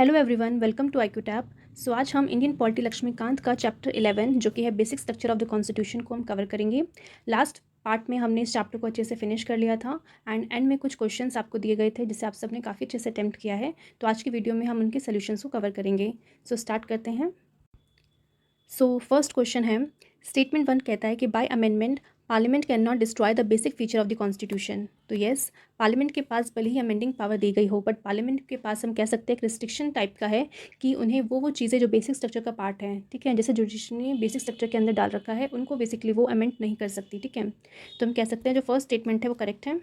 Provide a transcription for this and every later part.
Hello everyone, welcome to IQ tab. So आज हम Indian polity Laxmikant का चैप्टर 11 जो कि है basic structure of the constitution को हम कवर करेंगे। लास्ट पार्ट में हमने इस चैप्टर को अच्छे से फिनिश कर लिया था एंड में कुछ क्वेश्चंस आपको दिए गए थे जिसे आप सबने काफ़ी अच्छे से अटेम्प्ट किया है। तो आज की वीडियो में हम उनके सोल्यूशंस को कवर करेंगे। सो स्टार्ट करते हैं। सो फर्स्ट क्वेश्चन है, स्टेटमेंट 1 कहता है कि by amendment parliament can not destroy the basic feature of the constitution. तो येस, पार्लियामेंट के पास भले ही अमेंडिंग पावर दी गई हो, बट पार्लियामेंट के पास हम कह सकते हैं एक रिस्ट्रिक्शन टाइप का है कि उन्हें वो चीज़ें जो बेसिक स्ट्रक्चर का पार्ट है, ठीक है, जैसे जुडिशरी ने बेसिक स्ट्रक्चर के अंदर डाल रखा है, उनको बेसिकली वो अमेंड नहीं कर सकती। ठीक है, तो हम कह सकते हैं जो फर्स्ट स्टेटमेंट है वो करेक्ट है।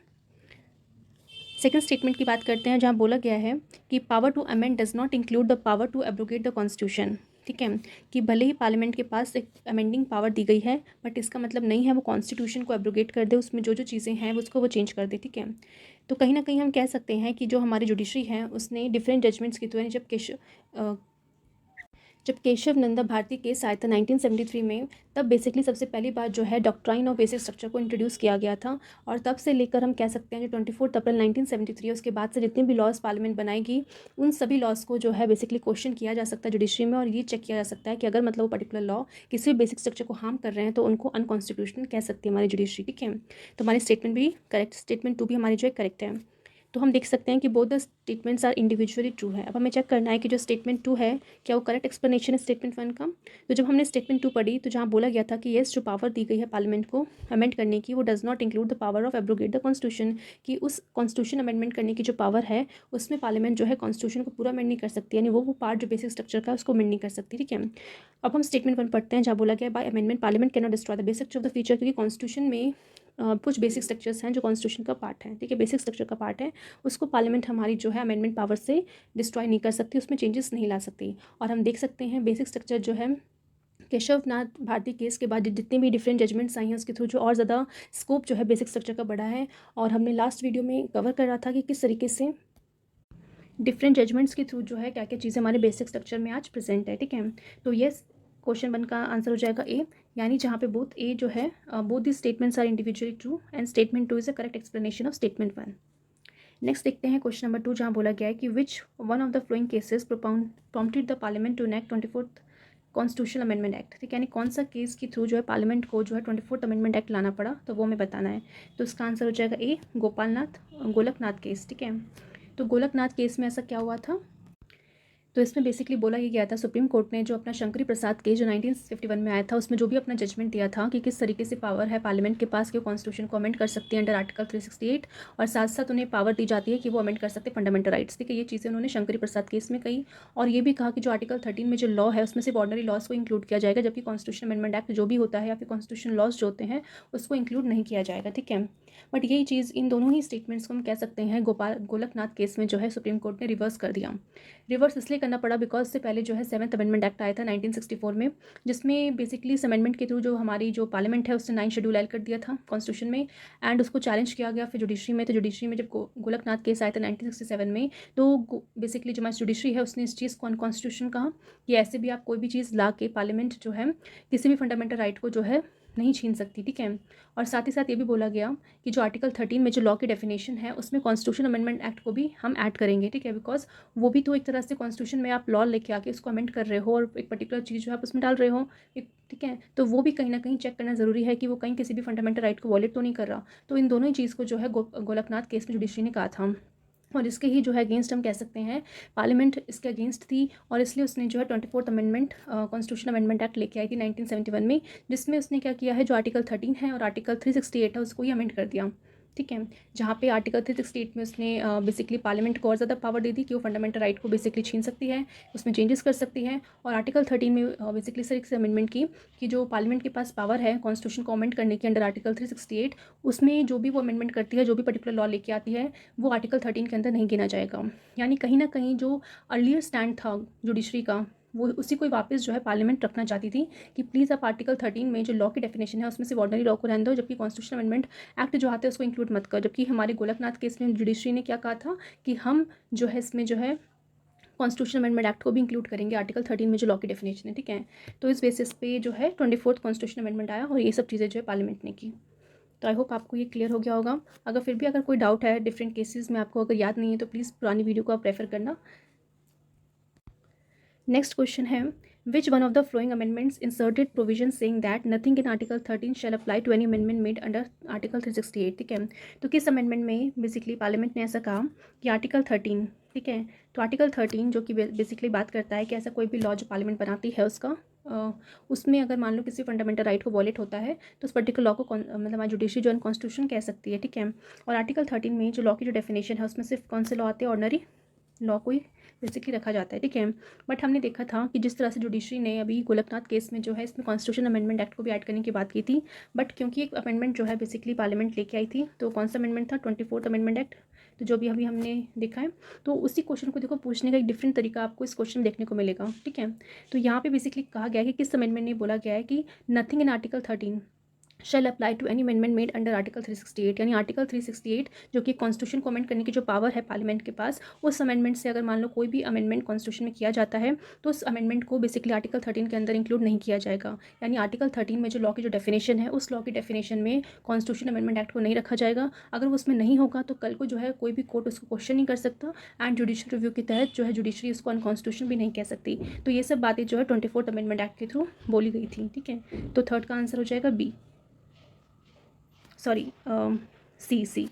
सेकंड स्टेटमेंट की बात करते हैं, जहाँ बोला गया है कि power to amend does not include the power to abrogate the constitution. ठीक है, कि भले ही पार्लियामेंट के पास एक अमेंडिंग पावर दी गई है, बट इसका मतलब नहीं है वो कॉन्स्टिट्यूशन को एब्रोगेट कर दे, उसमें जो जो चीज़ें हैं उसको वो चेंज कर दे। ठीक है, तो कहीं ना कहीं हम कह सकते हैं कि जो हमारी जुडिशरी है उसने डिफरेंट जजमेंट्स की, तो यानी जब केशव नंदा भारती केस आया था 1973 में, तब बेसिकली सबसे पहली बात जो है डॉक्ट्राइन ऑफ बेसिक स्ट्रक्चर को इंट्रोड्यूस किया गया था। और तब से लेकर हम कह सकते हैं जो 24 अप्रैल 1973 उसके बाद से जितने भी लॉज पार्लियामेंट बनाएगी, उन सभी लॉज को जो है बेसिकली क्वेश्चन किया जा सकता है जुडिशरी में, और ये चेक किया जा सकता है कि अगर मतलब वो पर्टिकुलर लॉ किसी भी बेसिक स्ट्रक्चर को हार्म कर रहे हैं तो उनको अनकॉन्स्टिट्यूशनल कह सकती है हमारी जुडिशरी। ठीक है, तो हमारी स्टेटमेंट भी करेक्ट, स्टेटमेंट 2 भी हमारी जो है करेक्ट है। तो हम देख सकते हैं कि both the statements are individually true है। अब हमें चेक करना है कि जो स्टेटमेंट 2 है क्या वो करेक्ट एक्सप्लेनेशन है स्टेटमेंट 1 का। तो जब हमने स्टेटमेंट 2 पढ़ी तो जहाँ बोला गया था कि येस, जो पावर दी गई है पार्लियामेंट को अमेंड करने की, वो does not include the power of abrogate the constitution, कि उस कॉन्स्टिट्यूशन अमेंडमेंट करने की जो पावर है उसमें पार्लियामेंट जो है कॉन्स्टिट्यूशन को पूरा अमेंड नहीं कर सकती, यानी वो पार्ट जो बेसिक स्ट्रक्चर का उसको अमेंड नहीं कर सकती। ठीक है, अब हम स्टेटमेंट 1 पढ़ते हैं, जहाँ बोला गया by amendment parliament can not destroy the basic structure of the feature, क्योंकि कॉन्स्टिट्यूशन में कुछ बेसिक स्ट्रक्चर्स हैं जो कॉन्स्टिट्यूशन का पार्ट है। ठीक है, बेसिक स्ट्रक्चर का पार्ट है, उसको पार्लियामेंट हमारी जो है अमेंडमेंट पावर से डिस्ट्रॉय नहीं कर सकती, उसमें चेंजेस नहीं ला सकती। और हम देख सकते हैं बेसिक स्ट्रक्चर जो है केशव नाथ भारती केस के बाद जितने भी डिफरेंट जजमेंट्स आई हैं उसके थ्रू जो और ज़्यादा स्कोप जो है बेसिक स्ट्रक्चर का बढ़ा है। और हमने लास्ट वीडियो में कवर कर रहा था कि किस तरीके से डिफरेंट जजमेंट्स के थ्रू जो है क्या क्या चीज़ें हमारे बेसिक स्ट्रक्चर में आज प्रेजेंट है। ठीक है, तो ये क्वेश्चन 1 का आंसर हो जाएगा ए, यानी जहाँ पे बोथ ए जो है both the statements are individually true and statement 2 is a correct explanation of statement 1। Next देखते हैं क्वेश्चन नंबर 2, जहाँ बोला गया है कि which one of the following cases prompted the parliament to enact 24th constitutional amendment act. ठीक है, यानी कौन सा केस के थ्रू जो है पार्लियामेंट को जो है 24th अमेंडमेंट एक्ट लाना पड़ा, तो वो हमें बताना है। तो इसका आंसर हो जाएगा ए, गोलकनाथ केस। ठीक है, तो गोलकनाथ केस में ऐसा क्या हुआ था, तो इसमें बेसिकली बोला ये गया था, सुप्रीम कोर्ट ने जो अपना शंकरी प्रसाद केस जो 1951 में आया था उसमें जो भी अपना जजमेंट दिया था कि किस तरीके से पावर है पार्लियामेंट के पास कि वो कॉन्स्टिट्यूशन को अमेंड कर सकती है अंडर आर्टिकल 368, और साथ साथ उन्हें पावर दी जाती है कि वो अमेंड कर सकते हैं फंडामेंटल राइट्स। ठीक है, ये चीज़ें उन्होंने शंकरी प्रसाद केस में कही, और ये भी कहा कि जो आर्टिकल 13 में जो लॉ है उसमें सिर्फ ऑर्डनरी लॉज को इंक्लूड किया जाएगा, जबकि कॉन्स्टिट्यूशन अमेंडमेंट एक्ट जो भी होता है या फिर कॉन्स्टिट्यूशन लॉज जो होते हैं उसको इंक्लूड नहीं किया जाएगा। ठीक है, बट यही चीज़ इन दोनों ही स्टेटमेंट्स को हम कह सकते हैं गोलकनाथ केस में जो है सुप्रीम कोर्ट ने रिवर्स कर दिया। रिवर्स इसलिए करना पड़ा बिकॉज से पहले जो है 7th अमेंडमेंट एक्ट आया था 1964 में, जिसमें बेसिकली इस अमेंडमेंट के थ्रू जो हमारी जो पार्लियामेंट है उसने 9 शेड्यूल ऐड कर दिया था कॉन्स्टिट्यूशन में, एंड उसको चैलेंज किया गया फिर जुडिशरी में। तो जुडिशरी में जब गोलकनाथ केस आया था 1967 में, तो बेसिकली जो हमारी जुडिशरी है उसने इस चीज़ को अनकॉन्स्टिट्यूशन कहा कि ऐसे भी आप कोई भी चीज़ ला के पार्लियामेंट जो है किसी भी फंडामेंटल राइट को जो है नहीं छीन सकती। ठीक है, और साथ ही साथ ये भी बोला गया कि जो आर्टिकल 13 में जो लॉ की डेफिनेशन है उसमें कॉन्स्टिट्यूशन अमेंडमेंट एक्ट को भी हम ऐड करेंगे। ठीक है, बिकॉज वो भी तो एक तरह से कॉन्स्टिट्यूशन में आप लॉ लेके आके उसको अमेंड कर रहे हो और एक पर्टिकुलर चीज़ जो है आप उसमें डाल रहे हो एक। ठीक है, तो वो भी कहीं ना कहीं चेक करना ज़रूरी है कि वो कहीं किसी भी फंडामेंटल राइट को वॉलेट तो नहीं कर रहा। तो इन दोनों ही चीज़ को जो है गोलकनाथ केस में जुडिशरी ने कहा था, और इसके ही जो है अगेंस्ट हम कह सकते हैं पार्लियामेंट इसके अगेंस्ट थी, और इसलिए उसने जो है 24th amendment constitution amendment act लेके आई थी 1971 में, जिसमें उसने क्या किया है जो आर्टिकल 13 है और आर्टिकल 368 है उसको ही अमेंड कर दिया। ठीक है, जहाँ पे आर्टिकल 368 में उसने बेसिकली पार्लियामेंट को और ज़्यादा पावर दे दी कि वो फंडामेंटल राइट को बेसिकली छीन सकती है, उसमें चेंजेस कर सकती है, और आर्टिकल 13 में बेसिकली सर एक अमेंडमेंट की कि जो पार्लियामेंट के पास पावर है कॉन्स्टिट्यूशन को अमेंड करने की अंडर आर्टिकल 368, उसमें जो भी वो अमेंडमेंट करती है, जो भी पर्टिकुलर लॉ लेके आती है, वो आर्टिकल 13 के अंदर नहीं गिना जाएगा। यानी कहीं ना कहीं जो अर्लियर स्टैंड था जुडिशरी का, वो उसी को वापस जो है पार्लियामेंट रखना चाहती थी कि प्लीज़ आप आर्टिकल 13 में जो लॉ की डेफिनेशन है उसमें से ऑर्डनरी लॉ को रहने दो, जबकि कॉन्स्टिट्यूशन अमेंडमेंट एक्ट जो आते हैं उसको इंक्लूड मत कर। जबकि हमारे गोलकनाथ केस में जुडिशरी ने क्या कहा था कि हम जो है इसमें जो है कॉन्स्टिट्यूशन अमेंडमेंट एक्ट को भी इंक्लूड करेंगे आर्टिकल 13 में जो लॉ की डेफिनेशन है। ठीक है, तो इस बेसिस पे जो है 24th कॉन्स्टिट्यूशन अमेंडमेंट आया और ये सब चीज़ें जो है पार्लियामेंट ने की। तो आई होप आपको ये क्लियर हो गया होगा। अगर फिर भी अगर कोई डाउट है डिफरेंट केसेस में आपको अगर याद नहीं है तो प्लीज़ पुरानी वीडियो को आप रेफर करना। नेक्स्ट क्वेश्चन है, which one of the following amendments inserted provision saying that nothing in article 13 shall apply to any amendment made under article 368। ठीक है, तो किस अमेंडमेंट में बेसिकली पार्लियामेंट ने ऐसा कहा कि आर्टिकल 13, ठीक है, तो आर्टिकल 13 जो कि बेसिकली बात करता है कि ऐसा कोई भी लॉ जो पार्लियामेंट बनाती है उसका उसमें अगर मान लो किसी फंडामेंटल राइट को वॉलेट होता है तो उस पर्टिकुलर लॉ को मतलब हमारी जुडिशरी जो है कॉन्स्टिट्यूशन कह सकती है। ठीक है, और आर्टिकल 13 में जो लॉ की जो डेफिनेशन है उसमें सिर्फ कौन से लॉ आते हैं, ऑर्डनरी लॉ को ही बेसिकली रखा जाता है। ठीक है, बट हमने देखा था कि जिस तरह से जुडिशरी ने अभी गोलकनाथ केस में जो है इसमें कॉन्स्टिट्यूशन अमेंडमेंट एक्ट को भी ऐड करने की बात की थी, बट क्योंकि एक अमेंडमेंट जो है बेसिकली पार्लियामेंट लेके आई थी, तो कौन सा अमेंडमेंट था, 24th अमेंडमेंट एक्ट, तो जो भी अभी हमने देखा है, तो उसी क्वेश्चन को देखो पूछने का एक डिफरेंट तरीका आपको इस क्वेश्चन में देखने को मिलेगा। ठीक है, तो यहाँ पे बेसिकली कहा गया है कि किस अमेंडमेंट ने बोला गया है कि nothing in article 13 shall apply to any amendment made under article 368, यानी आर्टिकल 368 जो कि कॉन्स्टिट्यूशन को अमेंड करने की जो पावर है पार्लियामेंट के पास, उस अमेंडमेंट से अगर मान लो कोई भी अमेंडमेंट कॉन्स्टिट्यूशन में किया जाता है तो उस अमेंडमेंट को बेसिकली आर्टिकल 13 के अंदर इंक्लूड नहीं किया जाएगा। यानी आर्टिकल 13 में जो लॉ की जो डेफिनेशन है उस लॉ की डेफिनेशन में कॉन्स्टिट्यूशन अमेंडमेंट एक्ट को नहीं रखा जाएगा। अगर वो उसमें नहीं होगा तो कल को जो है कोई भी कोर्ट उसको क्वेश्चन नहीं कर सकता एंड जुडिशियल रिव्यू के तहत जो है जुडिशरी उसको अनकॉन्स्टिट्यूशन भी नहीं कह सकती। तो ये सब बातें जो है 24th अमेंडमेंट एक्ट के थ्रू बोली गई थी। ठीक है, तो थर्ड का आंसर हो जाएगा बी, सॉरी सी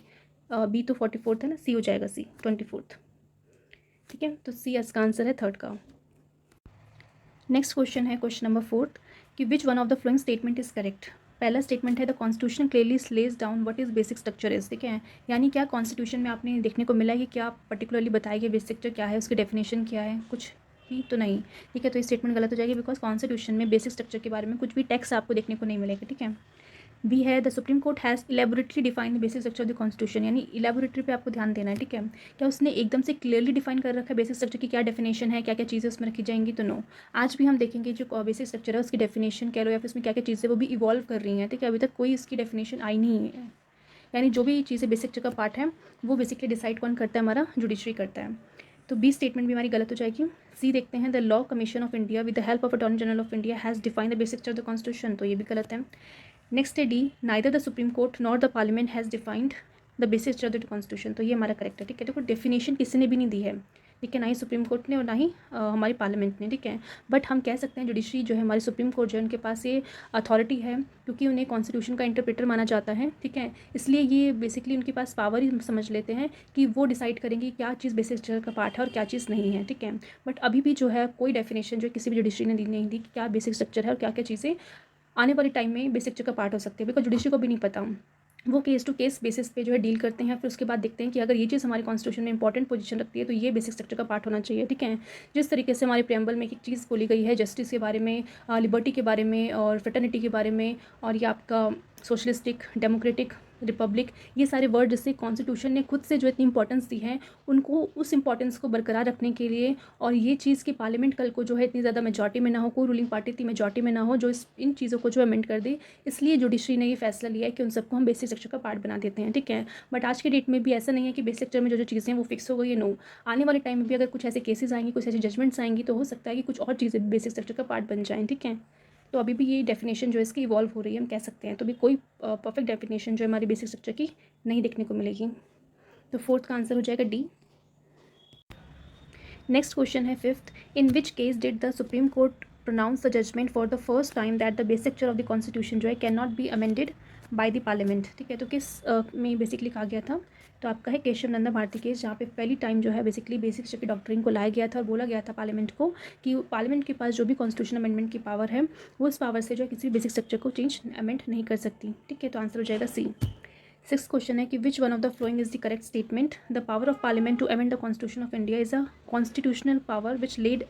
बी तो 44th है ना, सी हो जाएगा सी 24th। ठीक है, तो सी इसका आंसर है थर्ड का। नेक्स्ट क्वेश्चन है क्वेश्चन नंबर 4 कि which one of the following statement is correct. पहला स्टेटमेंट है the constitution clearly lays down what is basic structure is. ठीक है, यानी क्या कॉन्स्टिट्यूशन में आपने देखने को मिला है कि क्या पर्टिकुलरली बताया गया बेसिक स्ट्रक्चर क्या है, उसकी डेफिनेशन क्या है, कुछ ही तो नहीं। ठीक है, तो ये स्टेटमेंट गलत हो जाएगी बिकॉज कॉन्स्टिट्यूशन में बेसिक स्ट्रक्चर के बारे में कुछ भी टेक्स्ट आपको देखने को नहीं मिलेगा। ठीक है, बी है the supreme court has elaborately define the basic structure of the constitution, यानी इलेबोरेटरी पे आपको ध्यान देना है। ठीक है, क्या उसने एकदम से क्लियरली डिफाइन कर रखा है बेसिक स्ट्रक्चर की क्या डेफिनेशन है, क्या क्या चीज़ें उसमें रखी जाएंगी, तो नो। आज भी हम देखेंगे जो बेसिक स्ट्रक्चर है उसकी डेफिनेशन कह लो या फिर उसमें क्या क्या चीज़ें वो भी इवॉल्व कर रही हैं। ठीक है, अभी तक कोई इसकी डेफिनेशन आई नहीं है, यानी जो भी चीज़ें बेसिक स्ट्रक्चर का पार्ट है वो बेसिकली डिसाइड कौन करता है, हमारा जुडिशरी करता है। तो बी स्टेटमेंट भी हमारी गलत हो जाएगी। सी देखते हैं, the law commission of India with the help of attorney general of India has define the basic structure of the constitution, तो ये भी गलत है। नेक्स्ट है D, neither the supreme court nor the parliament has defined the basic structure of the constitution, तो ये हमारा correct है। ठीक है, देखो डेफिनेशन किसी ने भी नहीं दी है। ठीक है, ना ही सुप्रीम कोर्ट ने और ना ही हमारी पार्लियामेंट ने। ठीक है, बट हम कह सकते हैं जुडिशरी जो है हमारी सुप्रीम कोर्ट जो है उनके पास ये अथॉरिटी है क्योंकि उन्हें कॉन्स्टिट्यूशन का इंटरप्रेटर माना जाता है। ठीक है, इसलिए ये बेसिकली उनके पास पावर ही समझ लेते हैं कि वो डिसाइड करेंगे क्या चीज़ बेसिक स्ट्रक्चर का पार्ट है और क्या चीज़ नहीं है। ठीक है, बट अभी भी जो है कोई डेफिनेशन जो किसी भी जुडिशरी ने दी नहीं दी कि क्या बेसिक स्ट्रक्चर है और क्या क्या चीज़ें आने वाले टाइम में बेसिक स्ट्रक्चर का पार्ट हो सकती है, बिकॉज जुडिशरी को भी नहीं पता। वो केस टू केस बेसिस पे जो है डील करते हैं, फिर उसके बाद देखते हैं कि अगर ये चीज़ हमारे कॉन्स्टिट्यूशन में इंपॉर्टेंट पोजीशन रखती है तो ये बेसिक स्ट्रक्चर का पार्ट होना चाहिए। ठीक है, जिस तरीके से हमारे प्रेम्बल में एक चीज़ बोली गई है जस्टिस के बारे में, लिबर्टी के बारे में और फ्रेटर्निटी के बारे में, और ये आपका सोशलिस्टिक, डेमोक्रेटिक, रिपब्लिक, ये सारे वर्ड जिससे कॉन्स्टिट्यूशन ने खुद से जो इतनी इंपॉर्टेंस दी है उनको उस इंपॉर्टेंस को बरकरार रखने के लिए, और ये चीज़ कि पार्लियामेंट कल को जो है इतनी ज़्यादा मेजॉरिटी में ना हो, कोई रूलिंग पार्टी इतनी मेजॉरिटी में ना हो जो इन चीज़ों को जो अमेंड कर दे, इसलिए जुडिशरी ने ये फैसला लिया है कि उन सबको हम बेसिक स्ट्रक्चर का पार्ट बना देते हैं। ठीक है, बट आज के डेट में भी ऐसा नहीं है कि बेसिक स्ट्रक्चर में जो जो चीज़ें हैं वो फिक्स हो गई है, नो। आने वाले टाइम में भी अगर कुछ ऐसे केसेस आएंगे, कुछ ऐसी जजमेंट्स आएंगी तो हो सकता है कि कुछ और चीज़ें बेसिक स्ट्रक्चर का पार्ट बन जाएँ। ठीक है, तो अभी भी ये डेफिनेशन जो है इसकी इवॉल्व हो रही है, हम कह सकते हैं। तो भी कोई परफेक्ट डेफिनेशन जो है हमारी बेसिक स्ट्रक्चर की नहीं देखने को मिलेगी। तो फोर्थ का आंसर हो जाएगा डी। नेक्स्ट क्वेश्चन है fifth, in which case did the supreme court pronounce the judgment for the first time that the basic structure of the constitution जो है can not be amended by the parliament. ठीक है, तो किस में basically कहा गया था, तो आपका है केशव नंदा भारती केस, जहाँ पे पहली टाइम जो है बेसिकली बेसिक स्ट्रक्चर की डॉक्ट्रिन को लाया गया था और बोला गया था पार्लियामेंट को कि पार्लियामेंट के पास जो भी कॉन्स्टिट्यूशन अमेंडमेंट की पावर है वो इस पावर से जो है किसी भी बेसिक स्ट्रक्चर को चेंज अमेंड नहीं कर सकती। ठीक है, तो आंसर हो जाएगा सी। सिक्स क्वेश्चन है कि which one of the following is the correct statement, the power of parliament to amend the constitution of India is a constitutional power which laid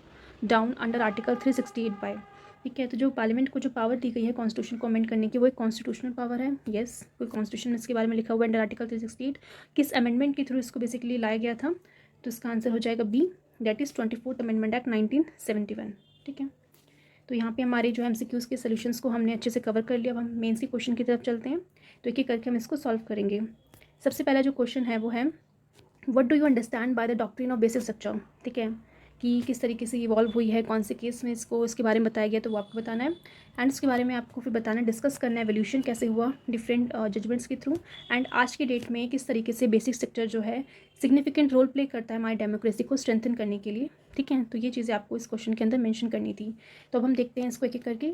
down under article 368 by. ठीक है, तो जो parliament को जो power दी गई है constitution को अमेंड करने की वो एक कॉन्स्टिट्यूशनल पावर है। येस, कोई कॉन्स्टिट्यूशन में इसके बारे में लिखा हुआ है अंडर आर्टिकल 368। किस अमेंडमेंट के थ्रू इसको बेसिकली लाया गया था, तो इसका आंसर हो जाएगा B, that is 24th amendment act 1971। ठीक है, तो यहाँ पे हमारे जो एमसीक्यूज़ के सॉल्यूशंस को हमने अच्छे से कवर कर लिया। अब हम मेन सी क्वेश्चन की तरफ चलते हैं, तो एक एक करके हम इसको सॉल्व करेंगे। सबसे पहला जो क्वेश्चन है वो है what do you understand by the doctrine of basic structure. ठीक है, कि किस तरीके से इवॉल्व हुई है, कौन से केस में इसके बारे में बताया गया, तो वो आपको बताना है। एंड उसके बारे में आपको फिर बताना है, डिस्कस करना है एवोल्यूशन कैसे हुआ डिफरेंट जजमेंट्स के थ्रू, एंड आज की डेट में किस तरीके से बेसिक स्ट्रक्चर जो है सिग्निफिकेंट रोल प्ले करता है हमारी डेमोक्रेसी को स्ट्रेंथन करने के लिए। ठीक है। तो ये चीज़ें आपको इस क्वेश्चन के अंदर मेंशन करनी थी। तो अब हम देखते हैं इसको एक एक करके।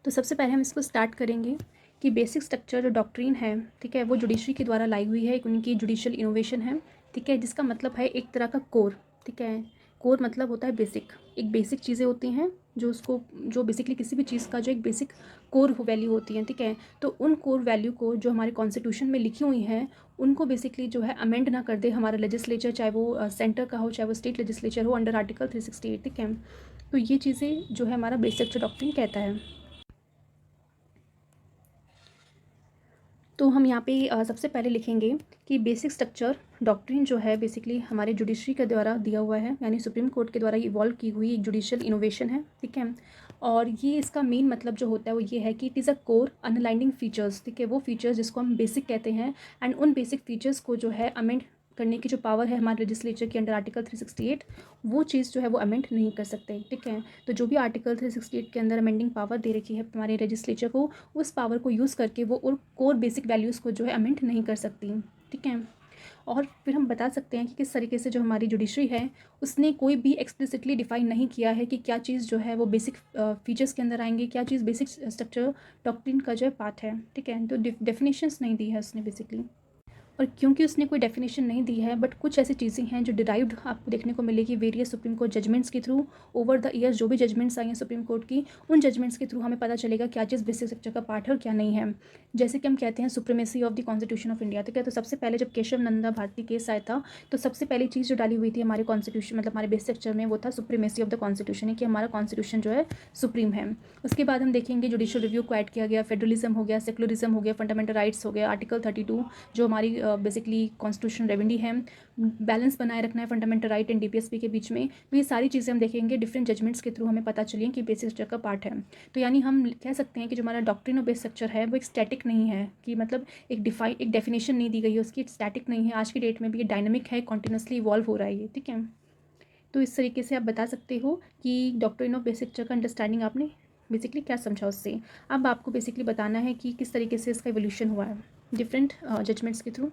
तो सबसे पहले हम इसको स्टार्ट करेंगे कि बेसिक स्ट्रक्चर जो डॉक्ट्रिन है, ठीक है, वो जुडिशरी के द्वारा लाई हुई है, एक उनकी जुडिशियल इनोवेशन है, ठीक है, जिसका मतलब है एक तरह का कोर, ठीक है। कोर मतलब होता है बेसिक, एक बेसिक चीज़ें होती हैं जो उसको, जो बेसिकली किसी भी चीज़ का जो एक बेसिक कोर वैल्यू होती है, ठीक है। तो उन कोर वैल्यू को जो हमारे कॉन्स्टिट्यूशन में लिखी हुई हैं उनको बेसिकली जो है अमेंड ना कर दे हमारा लेजिस्लेचर, चाहे वो सेंटर का हो चाहे वो स्टेट लेजिस्लेचर हो, अंडर आर्टिकल 368, ठीक है। तो ये चीज़ें जो है हमारा बेसिक स्ट्रक्चर डॉक्ट्रिन कहता है। तो हम यहाँ पे सबसे पहले लिखेंगे कि बेसिक स्ट्रक्चर डॉक्ट्रिन जो है बेसिकली हमारे जुडिशरी के द्वारा दिया हुआ है, यानी सुप्रीम कोर्ट के द्वारा इवॉल्व की हुई एक जुडिशियल इनोवेशन है, ठीक है। और ये इसका मेन मतलब जो होता है वो ये है कि it is a core underlying features, ठीक है, वो फीचर्स जिसको हम बेसिक कहते हैं, एंड उन बेसिक फीचर्स को जो है अमेंड करने की जो पावर है हमारे लेजिस्लेचर के अंडर आर्टिकल 368, वो चीज़ जो है वो अमेंड नहीं कर सकते, ठीक है। तो जो भी आर्टिकल 368 के अंदर अमेंडिंग पावर दे रखी है हमारे लेजिस्लेचर को, उस पावर को यूज़ करके वो और कोर बेसिक वैल्यूज़ को जो है अमेंड नहीं कर सकती, ठीक है। और फिर हम बता सकते हैं कि किस तरीके से जो हमारी जुडिशरी है उसने कोई भी एक्सप्लिसिटली डिफाइन नहीं किया है कि क्या चीज़ जो है वो बेसिक फीचर्स के अंदर आएंगे, क्या चीज़ बेसिक स्ट्रक्चर डॉक्ट्रिन का जो है पार्ट है, ठीक है। तो डेफिनेशंस नहीं दी है उसने बेसिकली। और क्योंकि उसने कोई डेफिनेशन नहीं दी है, बट कुछ ऐसी चीज़ें हैं जो डिराइव्ड आपको देखने को मिलेगी वेरियस सुप्रीम कोर्ट जजमेंट्स के थ्रू ओवर द ईयर्स। जो भी जजमेंट्स आई हैं सुप्रीम कोर्ट की, उन जजमेंट्स के थ्रू हमें पता चलेगा क्या चीज़ बेसिक स्ट्रक्चर का पार्ट है और क्या नहीं है। जैसे कि हम कहते हैं supremacy of the constitution of India, तो क्या, तो सबसे पहले जब केशव नंदा भारती केस आया था तो सबसे पहली चीज़ जो डाली हुई थी हमारे कॉन्स्टिट्यूशन, मतलब हमारे बेसिक स्ट्रक्चर में, वो था सुप्रीमेसी ऑफ द कॉन्स्टिट्यूशन, है कि हमारा कॉन्स्टिट्यूशन जो है सुप्रीम है। उसके बाद हम देखेंगे जुडिशियल रिव्यू को ऐड किया गया, फेडरलिज्म हो गया, सेकुलरिज्म हो गया, फंडामेंटल राइट्स हो गया, आर्टिकल 32 जो हमारी बेसिकली कॉन्स्टिट्यूशन रेवेन्यू है, बैलेंस बनाए रखना है फंडामेंटल राइट एंड डीपीएसपी के बीच में। तो ये सारी चीज़ें हम देखेंगे डिफरेंट जजमेंट्स के थ्रू हमें पता चली कि बेसिक स्ट्रक्चर का पार्ट है। तो यानी हम कह सकते हैं कि जो हमारा डॉक्ट्रिन ऑफ बेसिक स्ट्रक्चर है वो एक स्टैटिक नहीं है, कि मतलब एक डेफिनेशन नहीं दी गई है उसकी, स्टैटिक नहीं है, आज की डेट में भी ये डायनामिक है, कॉन्टिन्यूसली इवॉल्व हो रहा है ये, ठीक है। तो इस तरीके से आप बता सकते हो कि डॉक्ट्रिन ऑफ बेसिक स्ट्रक्चर का अंडरस्टैंडिंग आपने बेसिकली क्या समझा उससे। अब आपको बेसिकली बताना है कि किस तरीके से इसका एवोल्यूशन हुआ है डिफरेंट जजमेंट्स के थ्रू।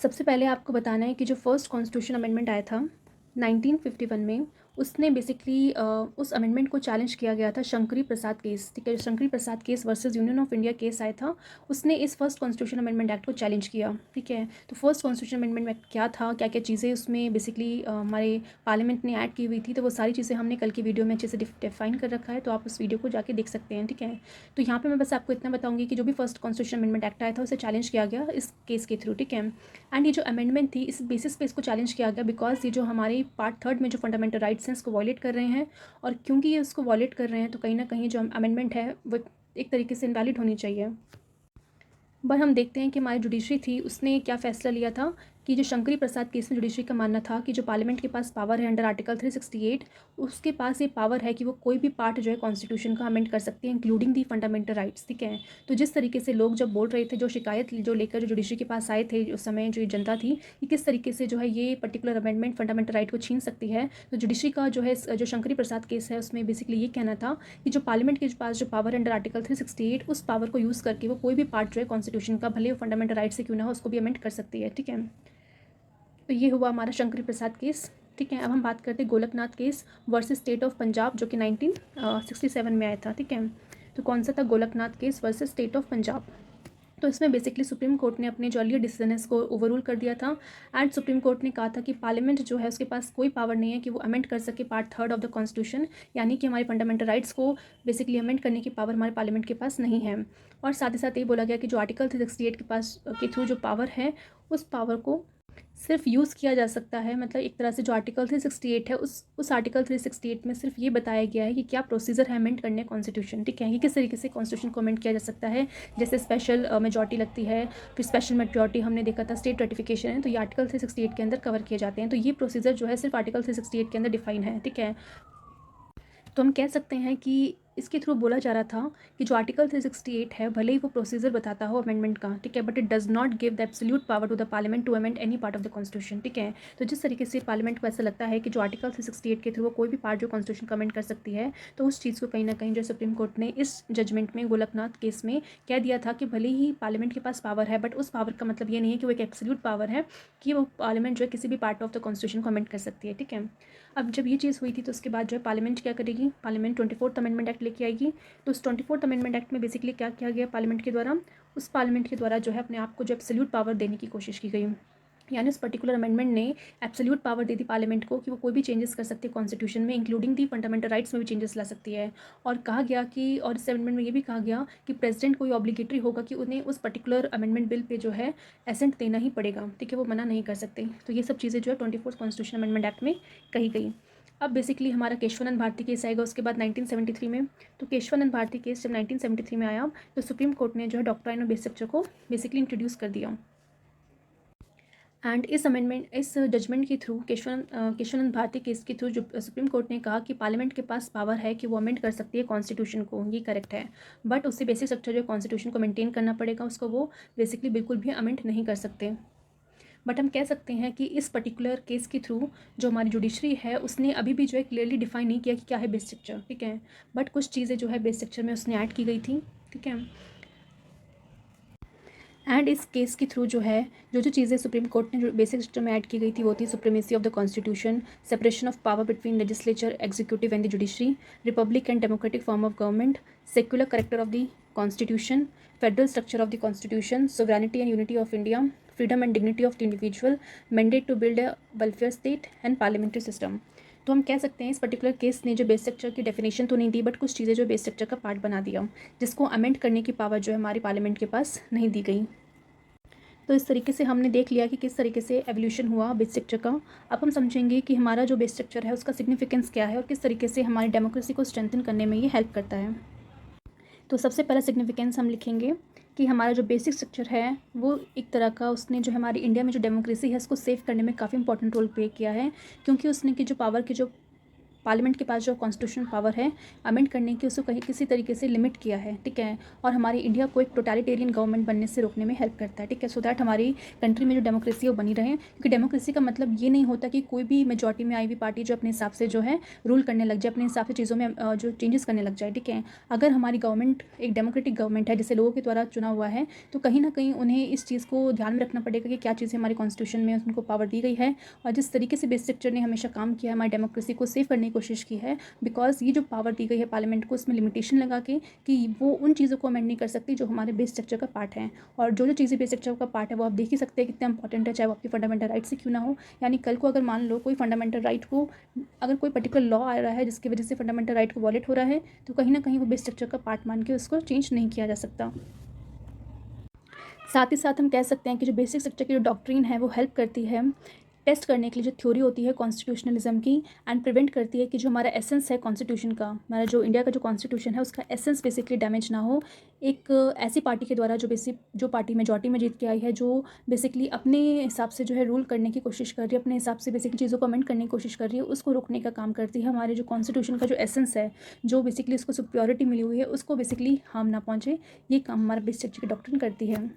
सबसे पहले आपको बताना है कि जो फर्स्ट कॉन्स्टिट्यूशन अमेंडमेंट आया था 1951 में, उसने बेसिकली उस अमेंडमेंट को चैलेंज किया गया था शंकरी प्रसाद केस, ठीक है। Shankari Prasad case versus union of India case आया था, उसने इस फर्स्ट कॉन्स्टिट्यूशन अमेंडमेंट एक्ट को चैलेंज किया, ठीक है। तो फर्स्ट कॉन्स्टिट्यूशन अमेंडमेंट एक्ट क्या था, क्या क्या चीज़ें उसमें बेसिकली हमारे पार्लियामेंट ने ऐड की हुई थी, तो वो सारी चीज़ें हमने कल की वीडियो में अच्छे से डिफाइन कर रखा है, तो आप उस वीडियो को जाके देख सकते हैं, ठीक है। तो यहाँ पर मैं बस आपको इतना बताऊँगी कि जो भी फर्स्ट कॉन्स्टिट्यूशन अमेंडमेंट एक्ट आया था उसे चैलेंज किया गया इस केस के थ्रू, ठीक है। एंड ये जो अमेंडमेंट थी इस बेसिस पे इसको चैलेंज किया गया बिकॉज ये जो हमारे पार्ट 3 में जो फंडामेंटल राइट्स हैं इसको वॉयलेट कर रहे हैं, और क्योंकि ये इसको वॉयलेट कर रहे हैं तो कहीं ना कहीं जो अमेंडमेंट है वो एक तरीके से इनवैलिड होनी चाहिए। पर हम देखते हैं कि हमारी जुडिशरी थी उसने क्या फ़ैसला लिया था कि जो शंकरी प्रसाद केस में जुडिशरी का मानना था कि जो पार्लियामेंट के पास पावर है अंडर आर्टिकल 368, उसके पास ये पावर है कि वो कोई भी पार्ट जो है कॉन्स्टिट्यूशन का अमेंड कर सकती है इंक्लूडिंग दी फंडामेंटल राइट्स, ठीक है। तो जिस तरीके से लोग जब बोल रहे थे, जो शिकायत जो लेकर जो जुडिशरी के पास आए थे उस समय जो जनता थी, कि किस तरीके से जो है ये पर्टिकुलर अमेंडमेंट फंडामेंटल राइट को छीन सकती है, तो जुडिशरी का जो है जो शंकरी प्रसाद केस है उसमें बेसिकली ये कहना था कि जो पार्लियामेंट के पास जो पावर अंडर आर्टिकल 368, उस पावर को यूज़ करके वो कोई भी पार्ट जो है कॉन्स्टिट्यूशन का, भले वो फंडामेंटल राइट से क्यों ना हो, उसको भी अमेंड कर सकती है, ठीक है। तो ये हुआ हमारा शंकरी प्रसाद केस, ठीक है। अब हम बात करते हैं Golaknath case versus state of Punjab जो कि 1967 में आया था, ठीक है। तो कौन सा था, Golaknath case versus state of Punjab. तो इसमें बेसिकली सुप्रीम कोर्ट ने अपने जो अर्लियर डिसीजन है इसको ओवररूल कर दिया था, एंड सुप्रीम कोर्ट ने कहा था कि पार्लियामेंट जो है उसके पास कोई पावर नहीं है कि वो अमेंड कर सके पार्ट 3 ऑफ द कॉन्स्टिट्यूशन, यानी कि हमारे फंडामेंटल राइट्स को बेसिकली अमेंड करने की पावर हमारे पार्लियामेंट के पास नहीं है। और साथ ही साथ ये बोला गया कि जो आर्टिकल 368 के पास के थ्रू जो पावर है, उस पावर को सिर्फ यूज़ किया जा सकता है, मतलब एक तरह से जो आर्टिकल 368 है उस आर्टिकल 368 में सिर्फ ये बताया गया है कि क्या प्रोसीजर है अमेंड करने कॉन्स्टिट्यूशन, ठीक है, कि किस तरीके से कॉन्स्टिट्यूशन को अमेंड किया जा सकता है। जैसे स्पेशल मेजॉरिटी लगती है, फिर स्पेशल मेजॉरिटी हमने देखा था, स्टेट रेटिफिकेशन है, तो ये आर्टिकल 368 के अंदर कवर किए जाते हैं। तो ये प्रोसीजर जो है सिर्फ आर्टिकल 368 के अंदर डिफाइन है, ठीक है। तो हम कह सकते हैं कि इसके थ्रू बोला जा रहा था कि जो आर्टिकल 368 है भले ही वो प्रोसीजर बताता हो अमेंडमेंट का, ठीक है, but it does not give the absolute power to the parliament to amend any part of the constitution, ठीक है। तो जिस तरीके से पार्लियामेंट को ऐसा लगता है कि जो आर्टिकल 368 के थ्रू वो कोई भी पार्ट जो कॉन्स्टिट्यूशन को अमेंड कर सकती है, तो उस चीज़ को कहीं ना कहीं जो सुप्रीम कोर्ट ने इस जजमेंट में गोलकनाथ केस में कह दिया था कि भले ही पार्लियामेंट के पास पावर है, बट उस पावर का मतलब ये नहीं है कि वो एक एब्सोल्यूट पावर है कि वो पार्लियामेंट जो है किसी भी पार्ट ऑफ द कॉन्स्टिट्यूशन को अमेंड कर सकती है, ठीक है। अब जब ये चीज़ हुई थी तो उसके बाद जो है पार्लियामेंट क्या करेगी, पार्लियामेंट 24th अमेंडमेंट एक्ट लेके आएगी। तो उस 24th अमेंडमेंट एक्ट में बेसिकली क्या किया गया पार्लियामेंट के द्वारा, उस पार्लियामेंट के द्वारा जो है अपने आप को जो एब्सोल्यूट पावर देने की कोशिश की गई, यानी उस पर्टिकुलर अमेंडमेंट ने एब्सोल्यूट पावर दे दी पार्लियामेंट को कि वो कोई भी चेंजेस कर सकती है कॉन्स्टिट्यूशन में, इंक्लूडिंग दी फंडामेंटल राइट्स में भी चेंजेस ला सकती है। और कहा गया कि, और इस अमेंडमेंट में ये भी कहा गया कि प्रेसिडेंट को ये ऑब्लिगेटरी होगा कि उन्हें उस पर्टिकुलर अमेंडमेंट बिल पे जो है एसेंट देना ही पड़ेगा, ठीक है, वो मना नहीं कर सकते। तो ये सब चीज़ें जो है 24th कॉन्स्टिट्यूशन अमेंडमेंट एक्ट में कही गई। अब बेसिकली हमारा केशवानंद भारती केस आएगा उसके बाद 1973 में। तो केशवानंद भारती केस जब 1973 में आया तो सुप्रीम कोर्ट ने जो है डॉक्ट्राइन ऑफ बेसिक स्ट्रक्चर को बेसिकली इंट्रोड्यूस कर दिया। एंड इस जजमेंट के थ्रू केशवानंद भारती केस के थ्रू जो सुप्रीम कोर्ट ने कहा कि पार्लियामेंट के पास पावर है कि वो अमेंड कर सकती है कॉन्स्टिट्यूशन को, ये करेक्ट है, बट उससे बेसिक स्ट्रक्चर जो कॉन्स्टिट्यूशन को मेंटेन करना पड़ेगा, उसको वो बेसिकली बिल्कुल भी अमेंड नहीं कर सकते। बट हम कह सकते हैं कि इस पर्टिकुलर केस के थ्रू जो हमारी जुडिशरी है उसने अभी भी जो है क्लियरली डिफाइन नहीं किया कि क्या है बेस स्ट्रक्चर, ठीक है, बट कुछ चीज़ें जो है बेस स्ट्रक्चर में उसने ऐड की गई थी, ठीक है। एंड इस केस के थ्रू जो है जो चीज़ें सुप्रीम कोर्ट ने जो बेसिक सिस्टम में ऐड की गई थी वो थी supremacy of the constitution, separation of power between legislature, executive and the judiciary, republic and democratic form of government, secular character of the constitution, federal structure of the constitution, sovereignty and unity of India, freedom and dignity of the individual, mandate to build a welfare state and parliamentary system. तो हम कह सकते हैं इस particular case ने जो base structure की definition तो नहीं दी, बट कुछ चीज़ें जो बेस स्ट्रक्चर का पार्ट बना दिया, जिसको अमेंड करने की पावर जो है हमारी पार्लियामेंट के पास नहीं दी गई। तो इस तरीके से हमने देख लिया कि किस तरीके से एवोल्यूशन हुआ बेस स्ट्रक्चर का। अब हम समझेंगे कि हमारा जो बेस स्ट्रक्चर है उसका सिग्निफिकेंस क्या है और किस तरीके से हमारी डेमोक्रेसी को स्ट्रेंथन करने में ये हेल्प करता है। तो सबसे पहला सिग्निफिकेंस हम लिखेंगे कि हमारा जो बेसिक स्ट्रक्चर है वो एक तरह का उसने जो हमारी इंडिया में जो डेमोक्रेसी है उसको सेव करने में काफ़ी इंपॉर्टेंट रोल प्ले किया है, क्योंकि उसने की जो पावर की जो पार्लियामेंट के पास जो कॉन्स्टिट्यूशनल पावर है अमेंड करने की उसको कहीं किसी तरीके से लिमिट किया है, ठीक है, और हमारी इंडिया को एक टोटलिटेरियन गवर्नमेंट बनने से रोकने में हेल्प करता है, ठीक है, सो दैट हमारी कंट्री में जो डेमोक्रेसी है वो बनी रहे। क्योंकि डेमोक्रेसी का मतलब ये नहीं होता कि कोई भी मेजॉरिटी में आई हुई पार्टी जो अपने हिसाब से जो है रूल करने लग जाए, अपने हिसाब से चीज़ों में जो चेंजेस करने लग जाए, ठीक है। अगर हमारी गवर्नमेंट एक डेमोक्रेटिक गवर्नमेंट है जिसे लोगों के द्वारा चुना हुआ है, तो कहीं ना कहीं उन्हें इस चीज़ को ध्यान में रखना पड़ेगा कि क्या चीज़ें हमारे कॉन्स्टिट्यूशन में उनको पावर दी गई है, और जिस तरीके से बेस स्ट्रक्चर ने हमेशा काम किया है हमारी डेमोक्रेसी को सेव करने की कोशिश की है, बिकॉज ये जो पावर दी गई है पार्लियामेंट को उसमें लिमिटेशन लगा के कि वो उन चीज़ों को अमेंड नहीं कर सकती जो हमारे बेस स्ट्रक्चर का पार्ट है। और जो चीज़ें बेस स्ट्रक्चर का पार्ट है वो आप देख ही सकते हैं कितना इंपॉर्टेंट है, चाहे वो आपकी फंडामेंटल राइट से क्यों ना हो। यानी कल को अगर मान लो कोई फंडामेंटल राइट को, अगर कोई पर्टिकुलर लॉ आ रहा है जिसकी वजह से फंडामेंटल राइट को वॉलेट हो रहा है, तो कहीं ना कहीं वो बेस स्ट्रक्चर का पार्ट मान के उसको चेंज नहीं किया जा सकता। साथ ही साथ हम कह सकते हैं कि जो बेसिक स्ट्रक्चर की जो डॉक्ट्रिन है वो हेल्प करती है टेस्ट करने के लिए जो थ्योरी होती है कॉन्स्टिट्यूशनलिज्म की, एंड प्रिवेंट करती है कि जो हमारा एसेंस है कॉन्स्टिट्यूशन का, हमारा जो इंडिया का जो कॉन्स्टिट्यूशन है उसका एसेंस बेसिकली डैमेज ना हो एक ऐसी पार्टी के द्वारा जो पार्टी मेजॉरिटी में जीत के आई है, जो बेसिकली अपने हिसाब से जो है रूल करने की कोशिश कर रही है, अपने हिसाब से बेसिकली चीज़ों को अमेंड करने की कोशिश कर रही है, उसको रोकने का काम करती है। हमारे जो कॉन्स्टिट्यूशन का जो एसेंस है, जो बेसिकली उसको सुप्योरिटी मिली हुई है, उसको बेसिकली हार्म ना पहुँचे, ये काम हमारा बेसिक स्ट्रक्चर की डॉक्ट्रिन करती है।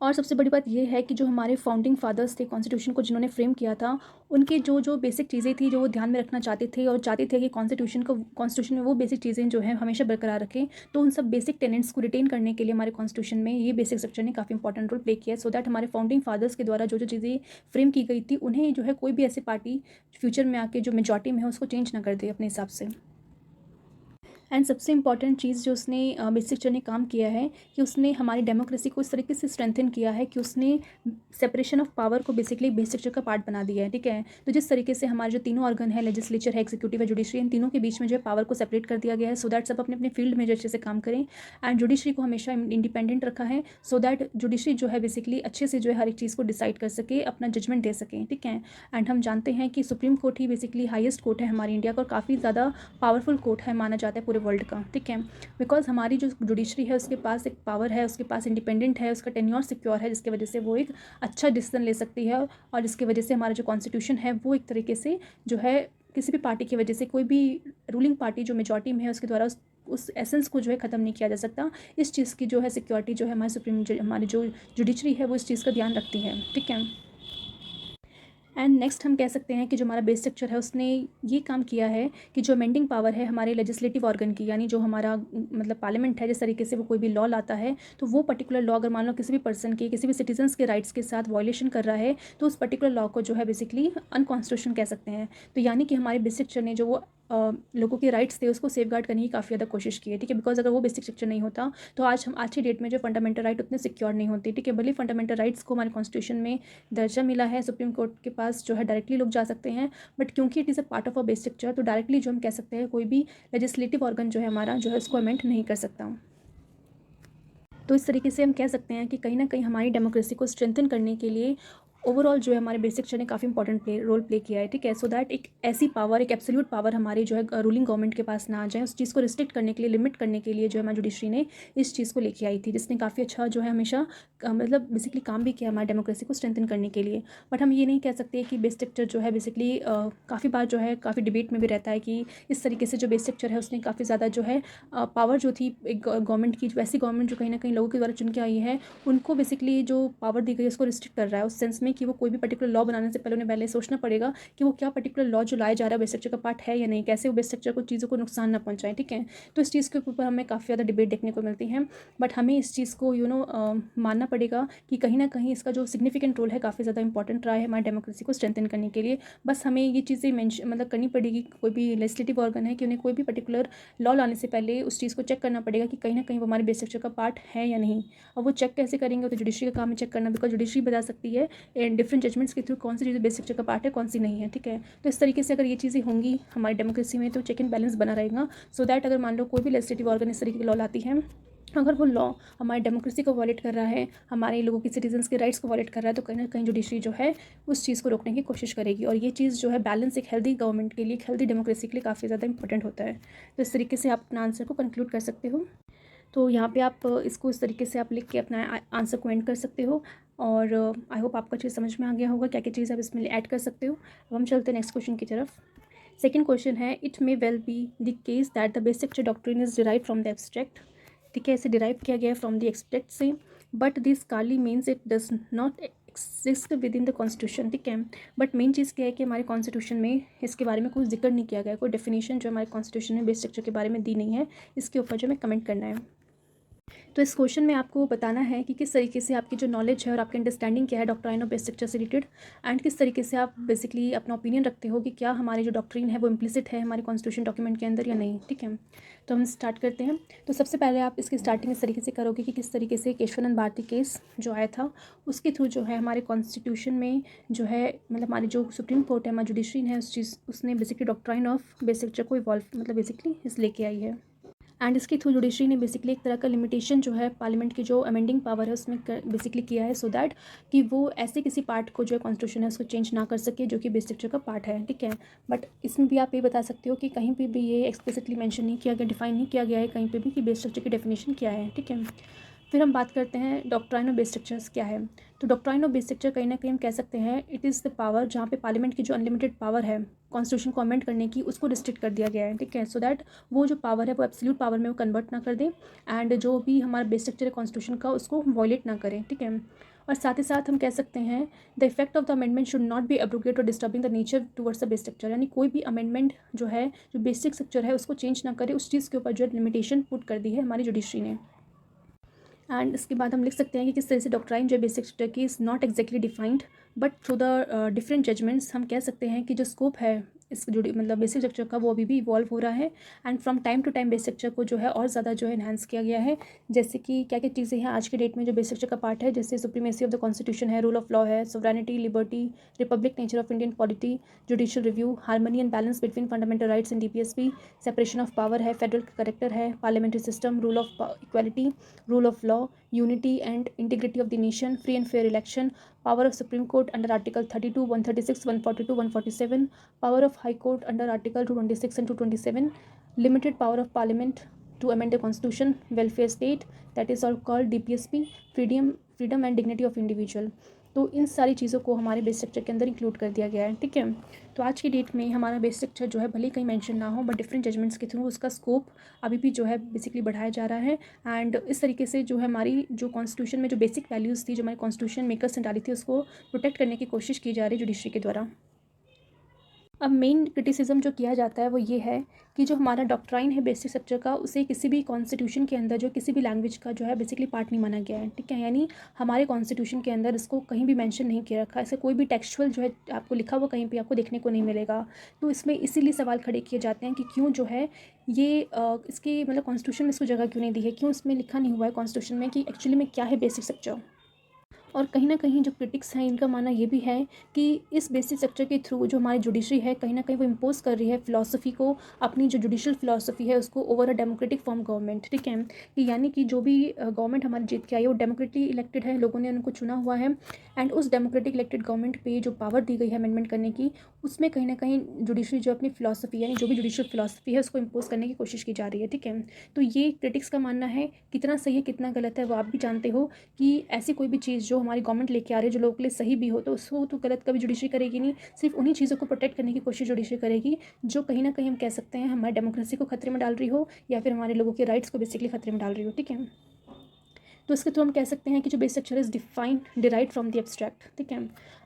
और सबसे बड़ी बात यह है कि जो हमारे फाउंडिंग फादर्स थे कॉन्स्टिट्यूशन को जिन्होंने फ्रेम किया था, उनके जो जो बेसिक चीज़ें थी जो वो ध्यान में रखना चाहते थे और चाहते थे कि कॉन्स्टिट्यूशन में वो बेसिक चीज़ें जो है हमेशा बरकरार रखें, तो उन सब बेसिक टेनेंट्स को रिटेन करने के लिए हमारे कॉन्स्टिट्यूशन में ये बेसिक स्ट्रक्चर ने काफ़ी इंपॉर्टेंट रोल प्ले किया है, सो दैट हमारे फाउंडिंग फादर्स के द्वारा जो जो चीज़ें फ्रेम की गई थी उन्हें जो है कोई भी ऐसी पार्टी फ्यूचर में आके जो मेजॉरिटी में है उसको चेंज ना कर दे अपने हिसाब से। एंड सबसे इंपॉर्टेंट चीज़ जो उसने बेसिक स्ट्रक्चर ने काम किया है कि उसने हमारी डेमोक्रेसी को इस तरीके से स्ट्रेंथन किया है कि उसने सेपरेशन ऑफ पावर को बेसिकली बेसिक स्ट्रक्चर का पार्ट बना दिया है, ठीक है। तो जिस तरीके से हमारे जो तीनों ऑर्गन है, लेजिस्लेचर है, एग्जीक्यूटिव है, जुडिशरी, इन तीनों के बीच में जो है पावर को सेपरेट कर दिया गया है, सो दैट सब अपने अपने फील्ड में जो अच्छे से काम करें। एंड जुडिशरी को हमेशा इंडिपेंडेंट रखा है, सो दैट जुडिशरी जो है बेसिकली अच्छे से जो है हर एक चीज़ को डिसाइड कर सके, अपना जजमेंट दे सकें, ठीक है। एंड हम जानते हैं कि सुप्रीम कोर्ट ही बेसिकली हाईएस्ट कोर्ट है हमारी इंडिया का और काफ़ी ज़्यादा पावरफुल कोर्ट है माना जाता है पूरे वर्ल्ड का, ठीक है। बिकॉज हमारी जो जुडिशरी है उसके पास एक पावर है, उसके पास इंडिपेंडेंट है, उसका टेन्योर सिक्योर है, जिसकी वजह से वो एक अच्छा डिसीजन ले सकती है और जिसकी वजह से हमारा जो कॉन्स्टिट्यूशन है वो एक तरीके से जो है किसी भी पार्टी की वजह से, कोई भी रूलिंग पार्टी जो मेजॉरिटी में है उसके द्वारा उस एसेंस को जो है ख़त्म नहीं किया जा सकता। इस चीज़ की जो है सिक्योरिटी जो है हमारी जो जुडिशरी है वो इस चीज़ का ध्यान रखती है, ठीक है। एंड नेक्स्ट हम कह सकते हैं कि जो हमारा बेस स्ट्रक्चर है उसने ये काम किया है कि जो अमेंडिंग पावर है हमारे लेजिस्लेटिव ऑर्गन की, यानी जो हमारा मतलब पार्लियामेंट है, जिस तरीके से वो कोई भी लॉ लाता है, तो वो पर्टिकुलर लॉ अगर मान लो किसी भी पर्सन के, किसी भी सिटीजन्स के राइट्स के साथ वायलेशन कर रहा है, तो उस पर्टिकुलर लॉ को जो है बेसिकली अनकॉन्स्टिट्यूशन कह सकते हैं। तो यानी कि हमारे बेस स्ट्रक्चर ने जो वो लोगों के राइट्स थे उसको सेफगार्ड करने की काफ़ी ज़्यादा कोशिश की है, ठीक है। बिकॉज अगर वो बेसिक स्ट्रक्चर नहीं होता तो आज की डेट में जो फंडामेंटल राइट उतने सिक्योर नहीं होते, ठीक है। भले फंडामेंटल राइट्स को हमारे कॉन्स्टिट्यूशन में दर्जा मिला है, सुप्रीम कोर्ट के पास जो है डायरेक्टली लोग जा सकते हैं, बट क्योंकि it is a part of a base structure, तो डायरेक्टली जो हम कह सकते हैं कोई भी लेजिस्लेटिव ऑर्गन जो है हमारा जो है उसको अमेंड नहीं कर सकता। तो इस तरीके से हम कह सकते हैं कि कहीं ना कहीं हमारी डेमोक्रेसी को स्ट्रेंथन करने के लिए ओवरऑल जो है हमारे बेसिक स्ट्रक्चर ने काफ़ी इंपॉर्टेंट रोल प्ले किया है, ठीक है। सो दैट एक ऐसी पावर, एक एब्सोल्यूट पावर हमारी जो है रूलिंग गवर्नमेंट के पास ना आ जाए, उस चीज़ को रिस्ट्रिक्ट करने के लिए, लिमिट करने के लिए जो है हमारी जुडिशरी ने इस चीज़ को लेके आई थी, जिसने काफ़ी अच्छा जो है हमेशा मतलब बेसिकली काम भी किया हमारी डेमोक्रेसी को स्ट्रेंथन करने के लिए। बट हम ये नहीं कह सकते कि बेस स्ट्रक्चर जो है बेसिकली काफ़ी बार जो है काफ़ी डिबेट में भी रहता है कि इस तरीके से जो बेस स्ट्रक्चर है उसने काफ़ी ज़्यादा जो है पावर जो थी एक गवर्नमेंट की, वैसी गवर्नमेंट जो कहीं ना कहीं लोगों के द्वारा चुन के आई है, उनको बेसिकली जो पावर दी गई है उसको रिस्ट्रिक्ट कर रहा है, उस सेंस में कि वो कोई भी पर्टिकुलर लॉ बनाने से पहले उन्हें पहले सोचना पड़ेगा कि वो क्या पर्टिकुलर लॉ जो लाया जा रहा है बेस स्ट्रक्चर का पार्ट है या नहीं, कैसे वो बेस स्ट्रक्चर को चीज़ों को नुकसान ना पहुंचाए, ठीक है। तो इस चीज़ के ऊपर हमें काफ़ी ज़्यादा डिबेट देखने को मिलती है, बट हमें इस चीज़ को मानना पड़ेगा कि कहीं ना कहीं इसका जो सिग्निफिकेंट रोल है काफ़ी ज़्यादा इंपॉर्टेंट रहा है हमारी डेमोक्रेसी को स्ट्रेंथन करने के लिए। बस हमें ये चीज़ें मतलब करनी पड़ेगी, कोई भी लेजिस्लेटिव ऑर्गन है कि उन्हें कोई भी पर्टिकुलर लॉ लाने से पहले उस चीज़ को चेक करना पड़ेगा कि कहीं ना कहीं वो हमारे बेस स्ट्रक्चर का पार्ट है या नहीं। और वो चेक कैसे करेंगे, तो जुडिशरी का काम है चेक करना, बिकॉज जुडिशरी बता सकती है डिफरेंट जजमेंट्स के थ्रू कौन सी चीज़ें बेस स्ट्रक्चर का पार्ट है, कौन सी नहीं है, ठीक है। तो इस तरीके से अगर ये चीज़ें होंगी हमारी डेमोक्रेसी में तो चेक एंड बैलेंस बना रहेगा, सो दैट अगर मान लो कोई भी लेजिस्लेटिव ऑर्गन इस तरीके की लॉ लाती है, अगर वो लॉ हमारी डेमोक्रेसी को वॉलेट कर रहा है, हमारे लोगों की सिटीजन्स के राइट्स को वॉलेट कर रहा है, तो कहीं ना कहीं जुडिशरी जो है उस चीज़ को रोकने की कोशिश करेगी। और ये चीज़ जो है बैलेंस एक हेल्दी गवर्नमेंट के लिए, एक हेल्दी डेमोक्रेसी के लिए काफ़ी ज़्यादा इंपॉर्टेंट होता है। तो इस तरीके से आप अपना आंसर को कंक्लूड कर सकते हो। तो यहाँ पे आप इसको इस तरीके से आप लिख के अपना आंसर को एंड कर सकते हो। और आई होप आपको चीज़ समझ में आ गया होगा क्या क्या चीज़ आप इसमें ऐड कर सकते हो। अब हम चलते हैं नेक्स्ट क्वेश्चन की तरफ। सेकंड क्वेश्चन है, it may well be the case that the base structure doctrine is derive from the abstract, ठीक है, इसे डिराइव किया गया है फ्रॉम द एब्स्ट्रैक्ट से, बट दिस कारली means it does not exist with in the constitution, ठीक है। बट मेन चीज़ क्या है कि हमारे कॉन्स्टिट्यूशन में इसके बारे में कोई जिक्र नहीं किया गया, कोई डेफिनेशन जो हमारे कॉन्स्टिट्यूशन में बेस स्ट्रक्चर के बारे में दी नहीं है, इसके ऊपर जो हमें कमेंट करना है। तो इस क्वेश्चन में आपको बताना है कि किस तरीके से आपकी जो नॉलेज है और आपकी अंडरस्टैंडिंग क्या है डॉक्ट्राइन ऑफ बेस स्ट्रक्चर से रिलेटेड, एंड किस तरीके से आप बेसिकली अपना ओपिनियन रखते हो कि क्या हमारी जो डॉक्ट्रिन है वो इम्प्लिसिट है हमारे कॉन्स्टिट्यूशन डॉक्यूमेंट के अंदर या नहीं, ठीक है। तो हम स्टार्ट करते हैं। तो सबसे पहले आप इसकी स्टार्टिंग इस तरीके से करोगे कि किस तरीके से केशवानंद भारती केस जो आया था उसके थ्रू जो है हमारे कॉन्स्टिट्यूशन में जो है मतलब हमारी जो सुप्रीम कोर्ट है, हमारी जुडिशरी है, उसने basically doctrine of base structure को इवॉल्व मतलब बेसिकली इस लेके आई है। एंड इसके थ्रू जुडिशरी ने बेसिकली एक तरह का लिमिटेशन जो है पार्लियामेंट की जो अमेंडिंग पावर है उसमें बेसिकली किया है, सो दैट कि वो ऐसे किसी पार्ट को जो है कॉन्स्टिट्यूशन है उसको चेंज ना कर सके जो कि बेस स्ट्रक्चर का पार्ट है, ठीक है। बट इसमें भी आप ये बता सकते हो कि कहीं पे भी ये एक्सप्लिसिटली मेंशन नहीं किया गया, डिफाइन नहीं किया गया है कहीं पे भी कि बेस स्ट्रक्चर की डेफिनेशन क्या है, ठीक है। फिर हम बात करते हैं डॉक्ट्राइन ऑफ बेस स्ट्रक्चर्स क्या है। तो डॉक्ट्राइन ऑफ बेस स्ट्रक्चर कहीं ना कहीं हम कह सकते हैं इट इज़ द पावर जहाँ पे पार्लियामेंट की जो अनलिमिटेड पावर है कॉन्स्टिट्यूशन को अमेंड करने की उसको रिस्ट्रिक्ट कर दिया गया है, ठीक है। सो दैट वो जो पावर है वो एब्सोल्यूट पावर में वो कन्वर्ट ना कर दे, एंड जो भी हमारा बेस स्ट्रक्चर है कॉन्स्टिट्यूशन का उसको वॉयलेट ना करें, ठीक है। और साथ ही साथ हम कह सकते हैं the effect of the amendment should not be abrogate और disturbing the nature towards the base structure, यानी कोई भी अमेंडमेंट जो है जो बेसिक स्ट्रक्चर है उसको चेंज ना करे, उस चीज़ के ऊपर जो लिमिटेशन पुट कर दी है हमारी जुडिशरी ने। एंड इसके बाद हम लिख सकते हैं कि किस तरह से डॉक्ट्राइन जो बेसिक स्ट्रक्चर की is not exactly defined, but through the different judgments हम कह सकते हैं कि जो स्कोप है इस जो मतलब बेसिक स्ट्रक्चर का वो अभी भी इवॉल्व हो रहा है, and from time to time basic structure को जो है और ज़्यादा जो है इन्हांस किया गया है। जैसे कि क्या क्या चीज़ें हैं आज के डेट में जो बेसिक स्ट्रक्चर का पार्ट है, जैसे सुप्रीमेसी ऑफ द कॉन्स्टिट्यूशन है, रूल ऑफ लॉ है, sovereignty, liberty, Republic nature of Indian polity, judicial review, harmony and balance between fundamental rights and DPSP, separation of power है, federal character है, parliamentary system, rule of equality, rule of law, unity and integrity of the nation, free and fair election, power of Supreme Court under Article 32, 136, 142, 147, power of High Court under Article 226 and 227, limited power of Parliament to amend the Constitution, welfare state, that is all called DPSP, freedom and dignity of individual. तो इन सारी चीज़ों को हमारे base structure के अंदर include कर दिया गया है, ठीक है। तो आज की डेट में हमारा बेस स्ट्रक्चर जो है भले ही कहीं मेंशन ना हो, बट डिफरेंट जजमेंट्स के थ्रू उसका स्कोप अभी भी जो है बेसिकली बढ़ाया जा रहा है। एंड इस तरीके से जो है हमारी जो कॉन्स्टिट्यूशन में जो बेसिक वैल्यूज़ थी, जो हमारे कॉन्स्टिट्यूशन मेकर्स ने डाली थी, उसको प्रोटेक्ट करने की कोशिश की जा रही है जुडिशरी के द्वारा। अब मेन क्रिटिसिज्म जो किया जाता है वो ये है कि जो हमारा डॉक्ट्राइन है बेसिक स्ट्रक्चर का, उसे किसी भी कॉन्स्टिट्यूशन के अंदर जो किसी भी लैंग्वेज का जो है बेसिकली पार्ट नहीं माना गया है, ठीक है। यानी हमारे कॉन्स्टिट्यूशन के अंदर इसको कहीं भी मेंशन नहीं किया रखा, ऐसे कोई भी टेक्सचुअल जो है आपको लिखा हुआ कहीं पे आपको देखने को नहीं मिलेगा। तो इसमें इसीलिए सवाल खड़े किए जाते हैं कि क्यों जो है ये इसकी मतलब कॉन्स्टिट्यूशन में इसको जगह क्यों नहीं दी है, क्यों इसमें लिखा नहीं हुआ है कॉन्स्टिट्यूशन में कि एक्चुअली में क्या है बेसिक स्ट्रक्चर। और कहीं ना कहीं जो क्रिटिक्स हैं इनका मानना ये भी है कि इस बेसिक स्ट्रक्चर के थ्रू जो हमारी जुडिशरी है कहीं ना कहीं वो इम्पोज कर रही है फ़िलासफ़ी को, अपनी जो जुडिशल फ़िलासफ़ी है उसको over a democratic form government, ठीक है। कि यानी कि जो भी गवर्नमेंट हमारी जीत के आई है वो डेमोक्रेटिकली इलेक्टेड है, लोगों ने उनको चुना हुआ है। एंड उस डेमोक्रेटिक इलेक्टेड गवर्नमेंट पे जो पावर दी गई है अमेंडमेंट करने की, उसमें कहीं ना कहीं जुडिशरी जो अपनी फ़िलासफ़ी यानी जो भी जुडिशल फ़िलासफ़ी है उसको इम्पोज करने की कोशिश की जा रही है, ठीक है। तो ये क्रिटिक्स का मानना है, कितना सही है कितना गलत है वो आप भी जानते हो कि ऐसी कोई भी चीज़ जो हमारी गवर्नमेंट लेके आ रही है जो लोगों के लिए सही भी हो, तो उसको तो गलत कभी जुडिशरी करेगी नहीं। सिर्फ उन्हीं चीज़ों को प्रोटेक्ट करने की कोशिश जुडिशरी करेगी जो कहीं ना कहीं हम कह सकते हैं हमारी डेमोक्रेसी को खतरे में डाल रही हो या फिर हमारे लोगों के राइट्स को बेसिकली खतरे में डाल रही हो, ठीक है। तो इसके थ्रू हम कह सकते हैं कि जो base structure is defined derive from the abstract, ठीक है।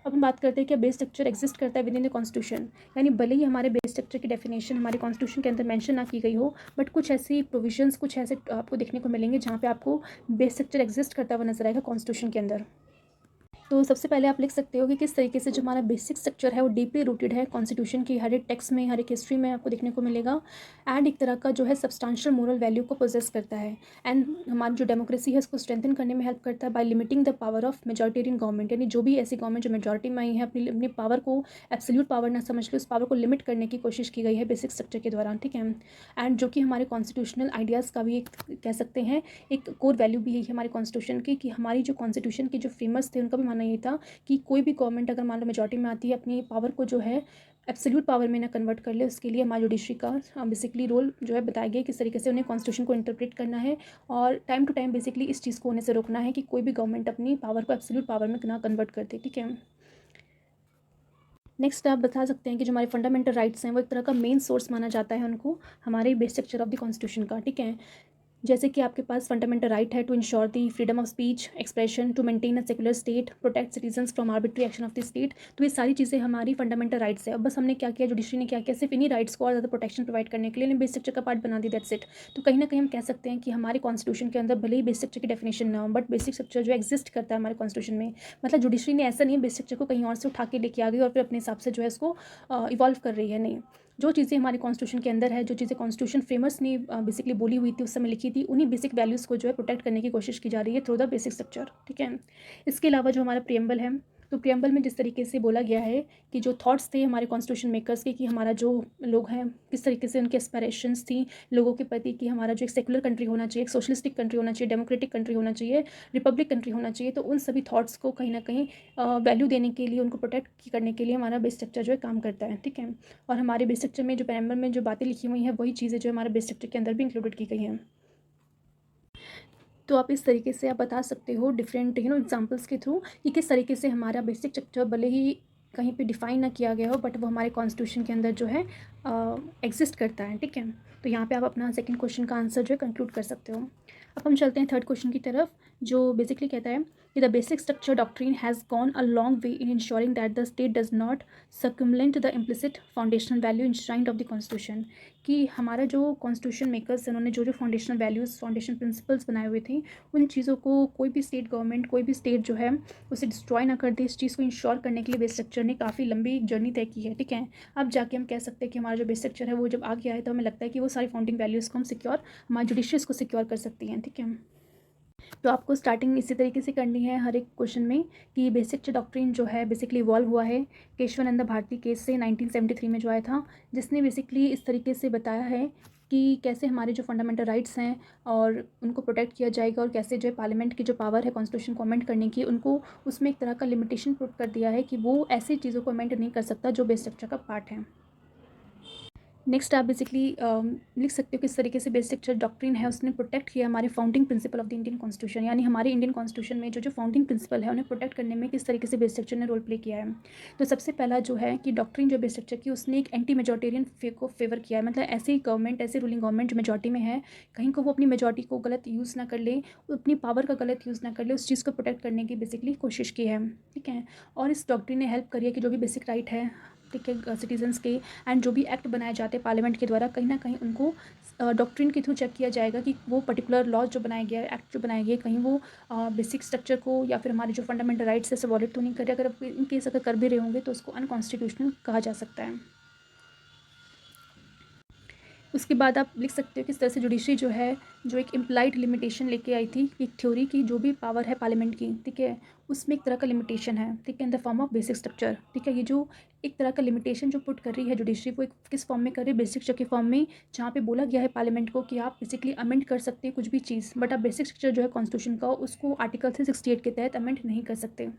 अब हम बात करते हैं कि बेस स्ट्रक्चर एग्जिस्ट करता है विद इन द कॉन्स्टिट्यूशन, यानी भले ही हमारे बेस स्ट्रक्चर की डेफिनेशन हमारे कॉन्स्टिट्यूशन के अंदर मेंशन ना की गई हो, बट कुछ ऐसी प्रोविजंस, कुछ ऐसे आपको देखने को मिलेंगे जहाँ पे आपको बेस स्ट्रक्चर एग्जिस्ट करता हुआ नजर आएगा कॉन्स्टिट्यूशन के अंदर। तो सबसे पहले आप लिख सकते हो कि किस तरीके से जो हमारा बेसिक स्ट्रक्चर है वो डीपली रूटेड है कॉन्स्टिट्यूशन की हर एक टेक्स्ट में, हर एक हिस्ट्री में आपको देखने को मिलेगा। एंड एक तरह का जो है सब्सटेंशियल मोरल वैल्यू को पोजेस करता है। एंड हमारी जो डेमोक्रेसी है उसको स्ट्रेंथन करने में हेल्प करता है by limiting the power of majoritarian government, यानी जो भी ऐसी गवर्नमेंट जो मेजॉरिटी में आई है अपनी अपनी पावर को एब्सोल्यूट पावर ना समझ के उस पावर को लिमिट करने की कोशिश की गई है बेसिक स्ट्रक्चर के दौरान, ठीक है। एंड जो कि हमारे कॉन्स्टिट्यूशनल आइडियाज़ का भी एक कह सकते हैं एक कोर वैल्यू भी है हमारे कॉन्स्टिट्यूशन की, कि हमारी जो कॉन्स्टिट्यूशन के जो फेमस थे उनका भी मानना ये था कि कोई भी गवर्नमेंट अगर मान लो मेजॉरिटी में आती है अपनी पावर को जो है एब्सोल्यूट पावर में ना कन्वर्ट कर ले, उसके लिए हमारी जुडिशरी का बेसिकली रोल जो है बताया गया किस तरीके से उन्हें कॉन्स्टिट्यूशन को इंटरप्रेट करना है और टाइम टू टाइम बेसिकली इस चीज़ को होने से रोकना है कि कोई भी गवर्नमेंट अपनी पावर को एब्सोल्यूट पावर में ना कन्वर्ट कर दे, ठीक है। नेक्स्ट आप बता सकते हैं कि जो हमारे फंडामेंटल राइट्स हैं वो एक तरह का मेन सोर्स माना जाता है उनको हमारे base structure of the constitution का, ठीक है। जैसे कि आपके पास फंडामेंटल राइट है to ensure the freedom of speech expression, to maintain a secular state, protect citizens from arbitrary action of the state. तो ये सारी चीज़ें हमारी फंडामेंटल राइट्स है। अब बस हमने क्या किया, जुडिशरी ने क्या किया, सिर्फ इन्हीं राइट्स को और ज़्यादा प्रोटेक्शन प्रोवाइड करने के लिए बेस स्ट्रक्चर का पार्ट बना दी, दैट्स इट। तो कहीं ना कहीं हम कह सकते हैं कि हमारे कॉन्स्टिट्यूशन के अंदर भले ही बेस स्ट्रक्चर की डेफिनेशन ना हो, बट बेसिक स्ट्रक्चर जो एग्जिस्ट करता है हमारे कॉन्स्टिट्यूशन में। मतलब जुडिशरी ने ऐसा नहीं है बेस स्ट्रक्चर को कहीं और से उठा के लेके आ गई और फिर अपने हिसाब से जो है इसको इवॉल्व कर रही है, नहीं। जो चीज़ें हमारे कॉन्स्टिट्यूशन के अंदर है, जो चीज़ें कॉन्स्टिट्यूशन फ्रेमर्स ने बेसिकली बोली हुई थी उस समय लिखी थी, उन्हीं बेसिक वैल्यूज़ को जो है प्रोटेक्ट करने की कोशिश की जा रही है थ्रू द बेसिक स्ट्रक्चर, ठीक है। इसके अलावा जो हमारा प्रियम्बल है, तो प्रियम्बल में जिस तरीके से बोला गया है कि जो थॉट्स थे हमारे कॉन्स्टिट्यूशन मेकर्स के कि हमारा जो लोग हैं किस तरीके से उनकी एस्पिरेशंस थी लोगों के प्रति कि हमारा जो एक सेकुलर कंट्री होना चाहिए, एक सोशलिस्टिक कंट्री होना चाहिए, डेमोक्रेटिक कंट्री होना चाहिए, रिपब्लिक कंट्री होना चाहिए। तो उन सभी थॉट्स को कहीं ना कहीं वैल्यू देने के लिए, उनको प्रोटेक्ट करने के लिए हमारा बेस स्ट्रक्चर जो है काम करता है, ठीक है। और हमारे बेस स्ट्रक्चर में जो प्रियम्बल में जो बातें लिखी हुई हैं वही चीज़ें जो हमारे बेस स्ट्रक्चर के अंदर भी इंक्लूडेड की गई हैं। तो आप इस तरीके से आप बता सकते हो डिफरेंट एग्जांपल्स के थ्रू कि किस तरीके से हमारा बेसिक स्ट्रक्चर भले ही कहीं पे डिफाइन ना किया गया हो बट वो हमारे कॉन्स्टिट्यूशन के अंदर जो है एग्जिस्ट करता है, ठीक है। तो यहाँ पे आप अपना सेकंड क्वेश्चन का आंसर जो है कंक्लूड कर सकते हो। अब हम चलते हैं थर्ड क्वेश्चन की तरफ, जो बेसिकली कहता है कि the basic structure doctrine has gone a long way in ensuring that the state does not circumvent the implicit foundational value enshrined of the constitution. कि हमारा जो कॉन्स्टिट्यूशन मेकर्स उन्होंने जो जो फाउंडेशनल वैल्यूज़, फाउंडेशन प्रिंसिपल्स बनाए हुए थे, उन चीज़ों को कोई भी स्टेट गवर्नमेंट, कोई भी स्टेट जो है उसे डिस्ट्रॉय ना कर दे। इस चीज़ को इंश्योर करने के लिए बेस स्ट्रक्चर ने काफ़ी लंबी जर्नी तय की है, ठीक है। अब जाके हम कह सकते हैं कि हमारा जो बेस स्ट्रक्चर है वो जब आ गया है तो हमें लगता है कि वो सारी फाउंडिंग वैल्यूज़ को हम सिक्योर, हमारी जुडिशरी को सिक्योर कर सकती हैं, ठीक है। तो आपको स्टार्टिंग इसी तरीके से करनी है हर एक क्वेश्चन में कि बेसिक डॉक्ट्रिन जो है बेसिकली इवॉल्व हुआ है केशवानंद भारती केस से 1973 में जो आया था, जिसने बेसिकली इस तरीके से बताया है कि कैसे हमारे जो फंडामेंटल राइट्स हैं और उनको प्रोटेक्ट किया जाएगा और कैसे जो है पार्लियामेंट की जो पावर है कॉन्स्टिट्यूशन को अमेंड करने की, उनको उसमें एक तरह का लिमिटेशन पुट कर दिया है कि वो ऐसी चीज़ों को अमेंड नहीं कर सकता जो बेस स्ट्रक्चर का पार्ट है। नेक्स्ट आप बेसिकली लिख सकते हो किस तरीके से बेसिक स्ट्रक्चर डॉक्ट्रिन है उसने प्रोटेक्ट किया हमारे founding principle of the Indian constitution, यानी हमारे इंडियन कॉन्स्टिट्यूशन में जो जो फाउंडिंग प्रिंसिपल है उन्हें प्रोटेक्ट करने में किस तरीके से बेसिक स्ट्रक्चर ने रोल प्ले किया है। तो सबसे पहला जो है कि डॉक्ट्रिन जो बेसिक स्ट्रक्चर की उसने एक एंटी मेजोरिटेरियन को फेवर किया है, मतलब ऐसी गवर्नमेंट, ऐसी रूलिंग गवर्नमेंट जो मेजोरिटी में है, कहीं को वो अपनी मेजोरिटी को गलत यूज़ ना कर ले, अपनी पावर का गलत यूज़ ना कर ले, उस चीज़ को प्रोटेक्ट करने की बेसिकली कोशिश की है। ठीक है, और इस डॉक्ट्रिन ने हेल्प करी है कि जो भी बेसिक राइट है, ठीक है, सिटीजन्स के, एंड जो भी एक्ट बनाए जाते हैं पार्लियामेंट के द्वारा, कहीं ना कहीं उनको डॉक्ट्रिन के थ्रू चेक किया जाएगा कि वो पर्टिकुलर लॉज जो बनाए गए, एक्ट जो बनाए गए, कहीं वो बेसिक स्ट्रक्चर को या फिर हमारे जो फंडामेंटल राइट्स है से वॉलेट तो नहीं कर रहे। अगर इन केस अगर कर भी रहे होंगे तो उसको अनकॉन्स्टिट्यूशनल कहा जा सकता है। उसके बाद आप लिख सकते हो किस तरह से जुडिशरी जो है, जो एक इम्प्लाइड लिमिटेशन लेके आई थी, एक थ्योरी की जो भी पावर है पार्लियामेंट की, ठीक है, उसमें एक तरह का लिमिटेशन है, ठीक है, in the form of basic structure. ठीक है, ये जो एक तरह का लिमिटेशन जो पुट कर रही है जुडिशरी, वो एक किस फॉर्म में कर रही है, बेसिक स्ट्रक्चर के फॉर्म में, जहाँ पे बोला गया है पार्लियामेंट को कि आप बेसिकली अमेंड कर सकते हैं कुछ भी चीज़, बट आप बेसिक स्ट्रक्चर जो है कॉन्स्टिट्यूशन का, उसको आर्टिकल 368 के तहत अमेंड नहीं कर सकते।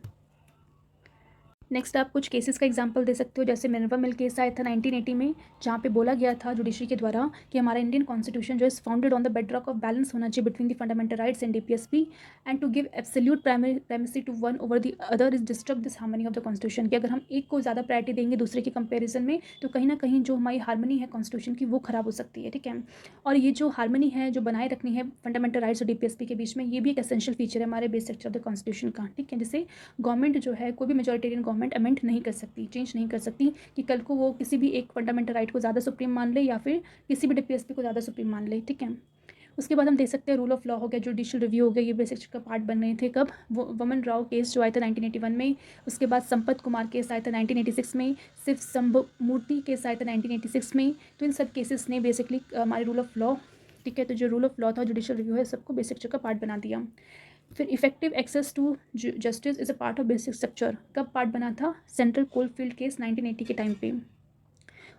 नेक्स्ट आप कुछ केसेस का एग्जांपल दे सकते हो, जैसे मिनर्वा मिल केस आया था 1980 में, जहाँ पे बोला गया था जुडिशरी के द्वारा कि हमारा इंडियन कॉन्स्टिट्यूशन जो is founded on the bedrock of balance होना चाहिए between the fundamental rights and DPSP, and to give absolute primacy to one over the other is disturb this harmony of the constitution, कि अगर हम एक को ज़्यादा priority देंगे दूसरे के कंपेरिजन में, तो कहीं ना कहीं जो हमारी हार्मनी है कॉन्स्टिट्यूशन की वो खराब हो सकती है। ठीक है, और ये जो हार्मनी है जो बनाए रखनी है फंडामेंटल राइट्स और डीपीएसपी के बीच में, ये भी एक एसेंशियल फीचर है हमारे basic structure of the constitution का। ठीक है, जिसे गवर्नमेंट जो है, कोई भी मेजोरिटेरियन गवर्नमेंट अमेंड नहीं कर सकती, चेंज नहीं कर सकती, कि कल को वो किसी भी एक फंडामेंटल राइट को ज़्यादा सुप्रीम मान ले या फिर किसी भी डीपीएसपी को ज़्यादा सुप्रीम मान ले। ठीक है, उसके बाद हम देख सकते हैं रूल ऑफ लॉ हो गया, जुडिशियल रिव्यू हो गया, ये बेसिक का पार्ट बन रहे थे कब, वो वमन राव केस जो आया था 1981 में, उसके बाद संपत कुमार केस आया था 1986 में, सिर्फ संभ मूर्ति केस आया था 1986 में। तो इन सब केसेस ने बेसिकली हमारे रूल ऑफ लॉ, ठीक है, तो जो रूल ऑफ लॉ था, जुडिशियल रिव्यू है, सबको बेसिक का पार्ट बना दिया। फिर effective access to justice is a part of basic structure कब पार्ट बना था, सेंट्रल कोलफील्ड केस 1980 के टाइम पे।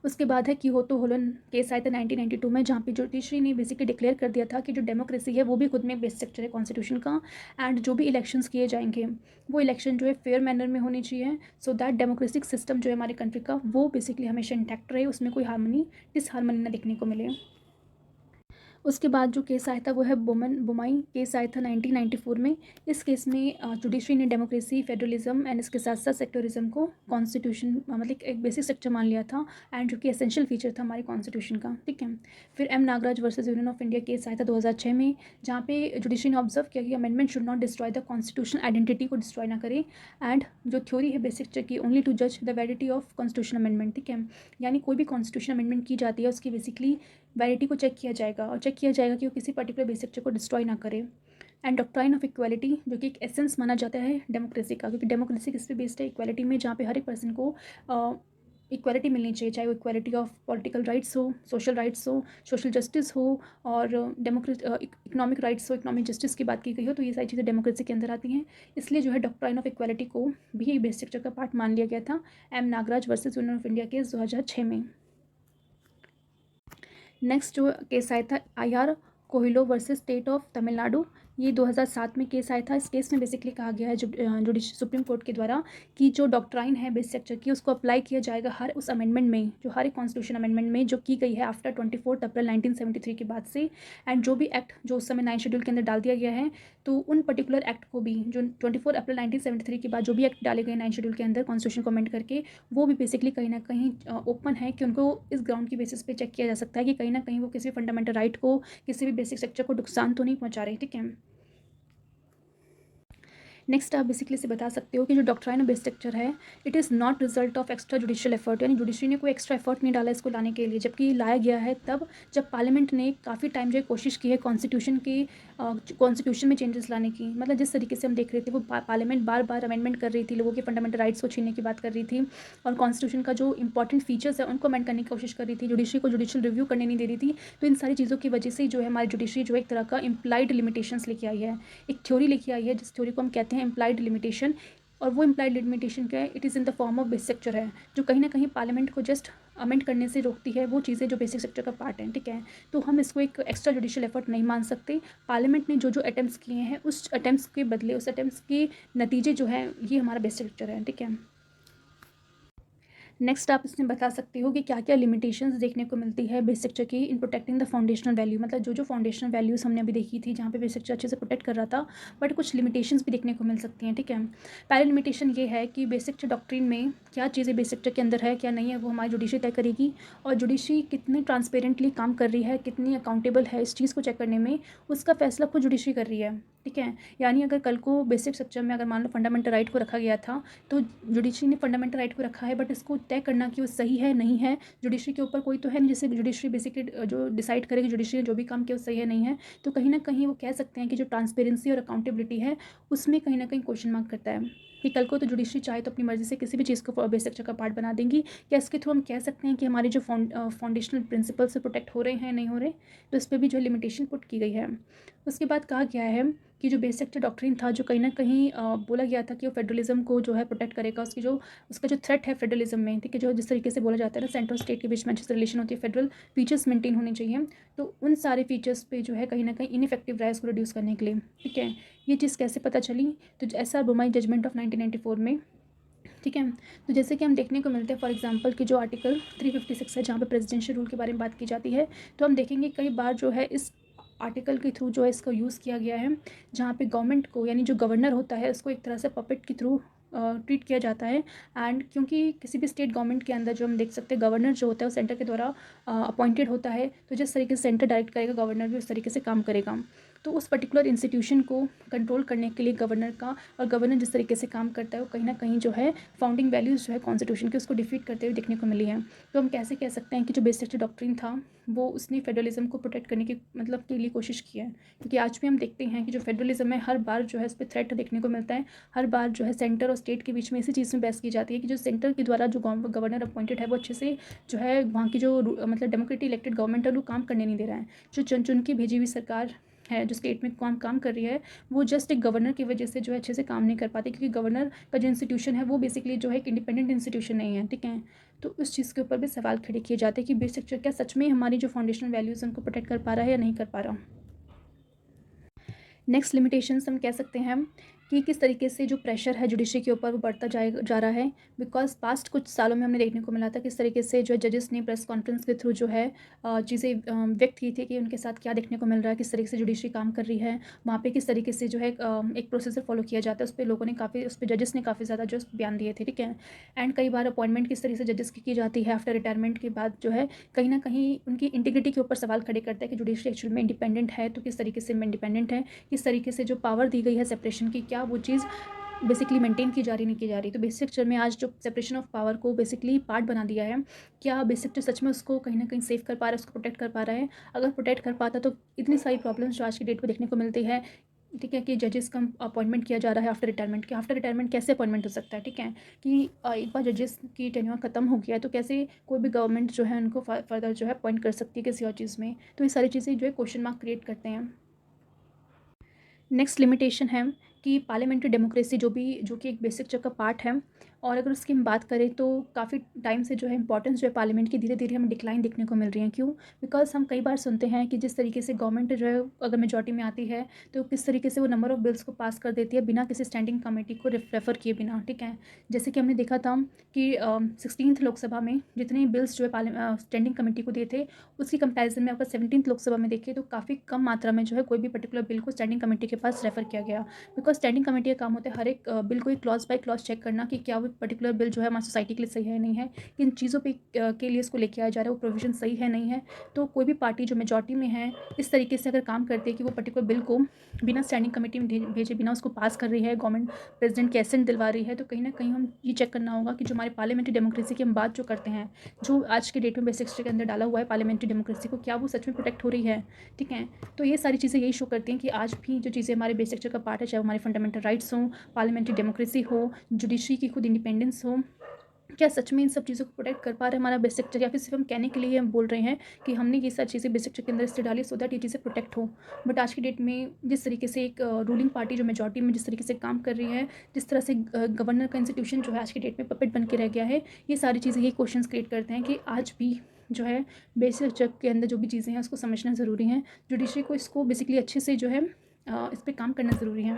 उसके बाद है कियोतो होलन केस आया था 1992 में, जहाँ पे जुडिशरी ने बेसिकली डिक्लेयर कर दिया था कि जो डेमोक्रेसी है वो भी खुद में एक बेसिक स्ट्रक्चर है कॉन्स्टिट्यूशन का, एंड जो भी इलेक्शंस किए जाएंगे वो इलेक्शन जो है फेयर मैनर में होनी चाहिए, सो दैट डेमोक्रेटिक सिस्टम जो है हमारे कंट्री का वो बेसिकली हमेशा इंटैक्ट रहे, उसमें कोई हार्मनी डिसहार्मनी ना देखने को मिले। उसके बाद जो केस आया था वो है बुमाई केस आया था 1994 में। इस केस में जुडिशरी ने डेमोक्रेसी, फेडरलिज्म एंड इसके साथ साथ सेक्टरिज्म को कॉन्स्टिट्यूशन मतलब एक बेसिक स्ट्रक्चर मान लिया था, एंड जो कि एसेंशियल फीचर था हमारे कॉन्स्टिट्यूशन का। ठीक है, फिर M Nagaraj versus union of India case आया था 2006 में, जहाँ पे जुडिशरी ने ऑब्जर्व किया कि amendment should not destroy the constitutional identity को डिस्ट्रॉय ना करे, एंड जो थ्योरी है बेसिक स्ट्रक्चर की, ओनली टू जज the validity of constitution amendment. ठीक है, यानी कोई भी कॉन्स्टिट्यूशन अमेंडमेंट की जाती है उसकी बेसिकली वैलिडिटी को चेक किया जाएगा, और चेक किया जाएगा कि वो किसी पर्टिकुलर बेसिक स्ट्रक्चर को डिस्ट्रॉय ना करे। एंड डॉक्ट्राइन ऑफ इक्वालिटी, जो कि एक एसेंस माना जाता है डेमोक्रेसी का, क्योंकि डेमोक्रेसी किस पे बेस्ड है, इक्वालिटी में, जहाँ पे हर एक पर्सन को इक्वालिटी मिलनी चाहिए, चाहे वो इक्वालिटी ऑफ पॉलिटिकल राइट्स हो, सोशल राइट्स हो, सोशल जस्टिस हो, और इकोनॉमिक राइट्स हो, इकोनॉमिक जस्टिस की बात की गई हो, तो ये सारी चीज़ें डेमोक्रेसी के अंदर आती हैं। इसलिए जो है डॉक्ट्राइन ऑफ इक्वालिटी को भी बेसिक स्ट्रक्चर का पार्ट मान लिया गया था M Nagaraj versus union of India case 2006 में। नेक्स्ट जो केस आया था I R. Coelho versus state of Tamil Nadu, ये 2007 में केस आया था। इस केस में बेसिकली कहा गया है जुडिशरी सुप्रीम कोर्ट के द्वारा कि जो डॉक्ट्राइन है बेसिक स्ट्रक्चर की, उसको अप्लाई किया जाएगा हर उस अमेंडमेंट में, जो हर एक कॉन्स्टिट्यूशन अमेंडमेंट में जो की गई है आफ्टर 24 अप्रैल 1973 के बाद से, एंड जो भी एक्ट जो उस समय 9 शेड्यूल के अंदर डाल दिया गया है, तो उन पर्टिकुलर एक्ट को भी, जो 24 अप्रैल 1973 के बाद जो भी एक्ट डाले गए 9 शेड्यूल के अंदर कॉन्स्टिट्यूशन को अमेंड करके, वो भी बेसिकली कहीं ना कहीं ओपन है कि उनको इस ग्राउंड की बेसिस पे चेक किया जा सकता है कि कहीं ना कहीं वो किसी भी फंडामेंटल राइट को, किसी भी बेसिक स्ट्रक्चर को नुकसान तो नहीं पहुंचा रहे। ठीक है, नेक्स्ट आप बेसिकली से बता सकते हो कि जो डॉक्ट्राइन ऑफ बेसिक स्ट्रक्चर है, it is not result of extra judicial effort, यानी जुडिशरी ने कोई एक्स्ट्रा एफर्ट नहीं डाला इसको लाने के लिए, जबकि लाया गया है तब जब पार्लियामेंट ने काफ़ी टाइम जो है कोशिश की है कॉन्स्टिट्यूशन में चेंजेस लाने की। मतलब जिस तरीके से हम देख रहे थे, वो पार्लियामेंट बार बार अमेंडमेंट कर रही थी, लोगों के फंडामेंटल राइट्स को छीनने की बात कर रही थी, और कॉन्स्टिट्यूशन का जो इंपॉर्टेंट फीचर्स है उनको अमेंड करने की कोशिश कर रही थी, जुडिशरी को जुडिशियल रिव्यू करने नहीं दे रही थी। तो इन सारी चीज़ों की वजह से जो है हमारी जुडिशरी जो एक तरह का इम्प्लाइड लिमिटेशंस लेके आई है, एक थ्योरी लेके आई है, जिस थ्योरी को हम कहते हैं इम्प्लाइड लिमिटेशन। और वो इम्प्लाइड लिमिटेशन क्या है, it is in the form of basic structure है, जो कहीं ना कहीं पार्लियामेंट को जस्ट अमेंड करने से रोकती है, वो चीज़ें जो बेसिक स्ट्रक्चर का पार्ट है। ठीक है, तो हम इसको एक एक्स्ट्रा जुडिशियल एफर्ट नहीं मान सकते। पार्लियामेंट ने जो जो अटैम्प्ट्स किए हैं, उस अटैम्प्ट्स के बदले, उस अटैम्प्ट्स के नतीजे जो है, ये हमारा बेसिक स्ट्रक्चर है। ठीक है, नेक्स्ट आप इसमें बता सकते हो कि क्या क्या लिमिटेशंस देखने को मिलती है बेसिक स्ट्रक्चर की in protecting the foundational value, मतलब जो जो फाउंडेशनल वैल्यूज़ हमने अभी देखी थी जहाँ पे बेसिक स्ट्रक्चर अच्छे से प्रोटेक्ट कर रहा था, बट कुछ लिमिटेशंस भी देखने को मिल सकती हैं। ठीक है, पहली लिमिटेशन ये है कि बेसिक स्ट्रक्चर डॉक्ट्रिन में क्या चीज़ें बेसिक स्ट्रक्चर के अंदर है क्या नहीं है वो हमारी जुडिशरी तय करेगी, और जुडिशरी कितनी ट्रांसपेरेंटली काम कर रही है, कितनी अकाउंटेबल है इस चीज़ को चेक करने में, उसका फैसला खुद जुडिशरी कर रही है। ठीक है, यानी अगर कल को बेसिक स्ट्रक्चर में अगर मान लो फंडामेंटल राइट को रखा गया था, तो जुडिशरी ने फंडामेंटल राइट को रखा है, बट इसको तय करना कि वो सही है नहीं है, जुडिशरी के ऊपर कोई तो है नहीं जिससे जुडिशरी बेसिकली जो डिसाइड करेगी जुडिशरी ने जो भी काम किया वो सही है नहीं है। तो कहीं ना कहीं वो कह सकते हैं कि जो ट्रांसपेरेंसी और अकाउंटेबिलिटी है उसमें कहीं ना कहीं क्वेश्चन मार्क करता है कि कल को तो जुडिशरी चाहे तो अपनी मर्जी से किसी भी चीज़ को बेसिक स्ट्रक्चर का पार्ट बना देंगी। क्या इसके थ्रू हम कह सकते हैं कि हमारे जो फाउंडेशनल प्रिंसिपल से प्रोटेक्ट हो रहे हैं नहीं हो रहे, तो इस पर भी जो लिमिटेशन पुट की गई है। उसके बाद कहा गया है कि जो बेसिक स्ट्रक्चर डॉक्ट्रिन था जो कहीं ना कहीं बोला गया था कि वो फेडरलिज्म को जो है प्रोटेक्ट करेगा, उसका जो थ्रेट है फेडरलिज्म में, ठीक है, जो जिस तरीके से बोला जाता है ना सेंट्रल स्टेट के बीच में अच्छे से रिलेशन होती है, फेडरल फीचर्स मेंटेन होने चाहिए, तो उन सारे फीचर्स पे जो है कहीं ना कहीं इनइफेक्टिव रहा है इसको रिड्यूस करने के लिए। ठीक है, ये चीज़ कैसे पता चली, तो ऐसा बुमाई जजमेंट ऑफ 1994 में। ठीक है, तो जैसे कि हम देखने को मिलते हैं फॉर एग्जांपल कि जो आर्टिकल 356 है जहाँ पे प्रेसिडेंशियल रूल के बारे में बात की जाती है, तो हम देखेंगे कई बार जो है इस आर्टिकल के थ्रू जो है इसका यूज़ किया गया है, जहाँ पे गवर्नमेंट को यानी जो गवर्नर होता है उसको एक तरह से पपेट के थ्रू ट्रीट किया जाता है। एंड क्योंकि किसी भी स्टेट गवर्नमेंट के अंदर जो हम देख सकते हैं गवर्नर जो होता है वो सेंटर के द्वारा अपॉइंटेड होता है, तो जिस तरीके से सेंटर डायरेक्ट करेगा गवर्नर भी उस तरीके से काम करेगा। तो उस पर्टिकुलर इंस्टीट्यूशन को कंट्रोल करने के लिए गवर्नर का, और गवर्नर जिस तरीके से काम करता है वो कहीं ना कहीं जो है फाउंडिंग वैल्यूज़ जो है कॉन्स्टिट्यूशन के उसको डिफीट करते हुए देखने को मिली है। तो हम कैसे कह सकते हैं कि जो बेसिक डॉक्ट्रिन था वो उसने फेडरलिज्म को प्रोटेक्ट करने की मतलब के लिए कोशिश की है, क्योंकि आज भी हम देखते हैं कि जो फेडरलिज्म है हर बार जो है इस पर थ्रेट देखने को मिलता है, हर बार जो है सेंटर और स्टेट के बीच में इसी चीज़ में बहस की जाती है कि जो सेंटर के द्वारा जो गवर्नर अपॉइंटेड है वो अच्छे से जो है वहाँ की जो मतलब डेमोक्रेटिक इलेक्टेड गवर्नमेंट है वो काम करने नहीं दे रहा है, जो चुन चुन की भेजी हुई सरकार है जो स्टेट में काम कर रही है वो जस्ट एक गवर्नर की वजह से जो है अच्छे से काम नहीं कर पाती, क्योंकि गवर्नर का जो इंस्टीट्यूशन है वो बेसिकली जो है एक इंडिपेंडेंट इंस्टीट्यूशन नहीं है। ठीक है, तो उस चीज़ के ऊपर भी सवाल खड़े किए जाते हैं कि बेसिक क्या सच में हमारी जो फाउंडेशनल वैल्यूज़ उनको प्रोटेक्ट कर पा रहा है या नहीं कर पा रहा। नेक्स्ट लिमिटेशंस हम कह सकते हैं कि किस तरीके से जो प्रेशर है जुडिशरी के ऊपर वो बढ़ता जा रहा है, बिकॉज पास्ट कुछ सालों में हमने देखने को मिला था किस तरीके से जो जजेस ने प्रेस कॉन्फ्रेंस के थ्रू जो है चीज़ें व्यक्त की थी कि उनके साथ क्या देखने को मिल रहा है, किस तरीके से जुडिशरी काम कर रही है, वहाँ पे किस तरीके से जो है एक प्रोसीजर फॉलो किया जाता है, उस पर लोगों ने काफ़ी, उस पर जजेस ने काफ़ी ज़्यादा जो बयान दिए थे। ठीक है, एंड कई बार अपॉइंटमेंट किस तरीके से जजेस की जाती है आफ्टर रिटायरमेंट के बाद जो है कहीं ना कहीं उनकी इंटीग्रिटी के ऊपर सवाल खड़े करता है कि जुडिशरी एक्चुअल में इंडिपेंडेंट है तो किस तरीके से इंडिपेंडेंट है, किस तरीके से जो पावर दी गई है सेपरेशन की क्या वो चीज़ बेसिकली मेंटेन की जा रही नहीं की जा रही। तो बेसिक स्ट्रक्चर में आज जो सेपरेशन ऑफ पावर को बेसिकली पार्ट बना दिया है, क्या बेसिक स्ट्रक्चर सच में उसको कहीं ना कहीं सेव कर पा रहा है, उसको प्रोटेक्ट कर पा रहा है। अगर प्रोटेक्ट कर पाता तो इतनी सारी प्रॉब्लम्स जो आज की डेट पर देखने को मिलती है, ठीक है, कि जजेस का अपॉइंटमेंट किया जा रहा है आफ्टर रिटायरमेंट, कि आफ्टर रिटायरमेंट कैसे अपॉइंटमेंट हो सकता है। ठीक है, कि एक बार जजेस की टेन्योर खत्म हो गया है तो कैसे कोई भी गवर्नमेंट जो है उनको फर्दर जो है अपॉइंट कर सकती है किसी और चीज़ में। तो ये सारी चीज़ें जो है क्वेश्चन मार्क क्रिएट करते हैं। नेक्स्ट लिमिटेशन है कि पार्लियामेंट्री डेमोक्रेसी जो कि एक बेसिक चक का पार्ट है, और अगर उसकी हम बात करें तो काफ़ी टाइम से जो है इंपॉर्टेंस जो है पार्लियामेंट की धीरे धीरे हमें डिक्लाइन देखने को मिल रही है। क्यों? बिकॉज हम कई बार सुनते हैं कि जिस तरीके से गवर्नमेंट जो है अगर मेजॉरिटी में आती है तो किस तरीके से वो नंबर ऑफ बिल्स को पास कर देती है बिना किसी स्टैंडिंग कमेटी को रेफर किए बिना। ठीक है, जैसे कि हमने देखा था कि 16th लोकसभा में जितने बिल्स जो है स्टैंडिंग कमेटी को दिए थे उसकी कंपैरिजन में अगर 17th लोकसभा में देखें तो काफ़ी कम मात्रा में जो है कोई भी पर्टिकुलर बिल को स्टैंडिंग कमेटी के पास रेफर किया गया। बिकॉज स्टैंडिंग कमेटी का काम होता है हर एक बिल को एक क्लॉज बाय क्लॉज चेक करना कि क्या वो पर्टिकुलर बिल जो है हमारी सोसाइटी के लिए सही है नहीं है, किन चीज़ों पे के लिए इसको लेके आया जा रहा है वो प्रोविजन सही है नहीं है। तो कोई भी पार्टी जो मेजॉरिटी में है इस तरीके से अगर काम करती है कि वो पर्टिकुलर बिल को बिना स्टैंडिंग कमेटी में भेजे बिना उसको पास कर रही है, गवर्नमेंट प्रेसिडेंट की एसेंट दिलवा रही है, तो कहीं ना कहीं हम ये चेक करना होगा कि जो हमारे पार्लियामेंट्री डेमोक्रेसी की हम बात जो करते हैं जो आज के डेट में बेसिक के अंदर डाला हुआ है पार्लियामेंट्री डेमोक्रेसी को, क्या वो सच में प्रोटेक्ट हो रही है। ठीक है, तो ये सारी चीज़ें यही शो करती हैं कि आज भी जो चीज़ें हमारे बेसिक का पार्ट है, चाहे वो हमारे फंडामेंटल राइट्स हों, पार्लियामेंट्री डेमोक्रेसी हो, जुडिशरी की खुद इंडिपेंडेंस हो, क्या सच में इन सब चीज़ों को प्रोटेक्ट कर पा रहा है हमारा बेसिक स्ट्रक्चर, या फिर सिर्फ हम कहने के लिए हम बोल रहे हैं कि हमने ये सारी चीज़ें बेसिक स्ट्रक्चर के अंदर इससे डाली सो दैट ये चीज़ें प्रोटेक्ट हो। बट आज की डेट में जिस तरीके से एक रूलिंग पार्टी जो मेजॉरिटी में जिस तरीके से काम कर रही है, जिस तरह से गवर्नर का इंस्टीट्यूशन जो है आज की डेट में पपेट बन के रह गया है, ये सारी चीज़ें ये क्वेश्चन क्रिएट करते हैं कि आज भी जो है बेसिक स्ट्रक्चर के अंदर जो भी चीज़ें हैं उसको समझना ज़रूरी है। जुडिशरी को इसको बेसिकली अच्छे से जो है इस पर काम करना ज़रूरी है।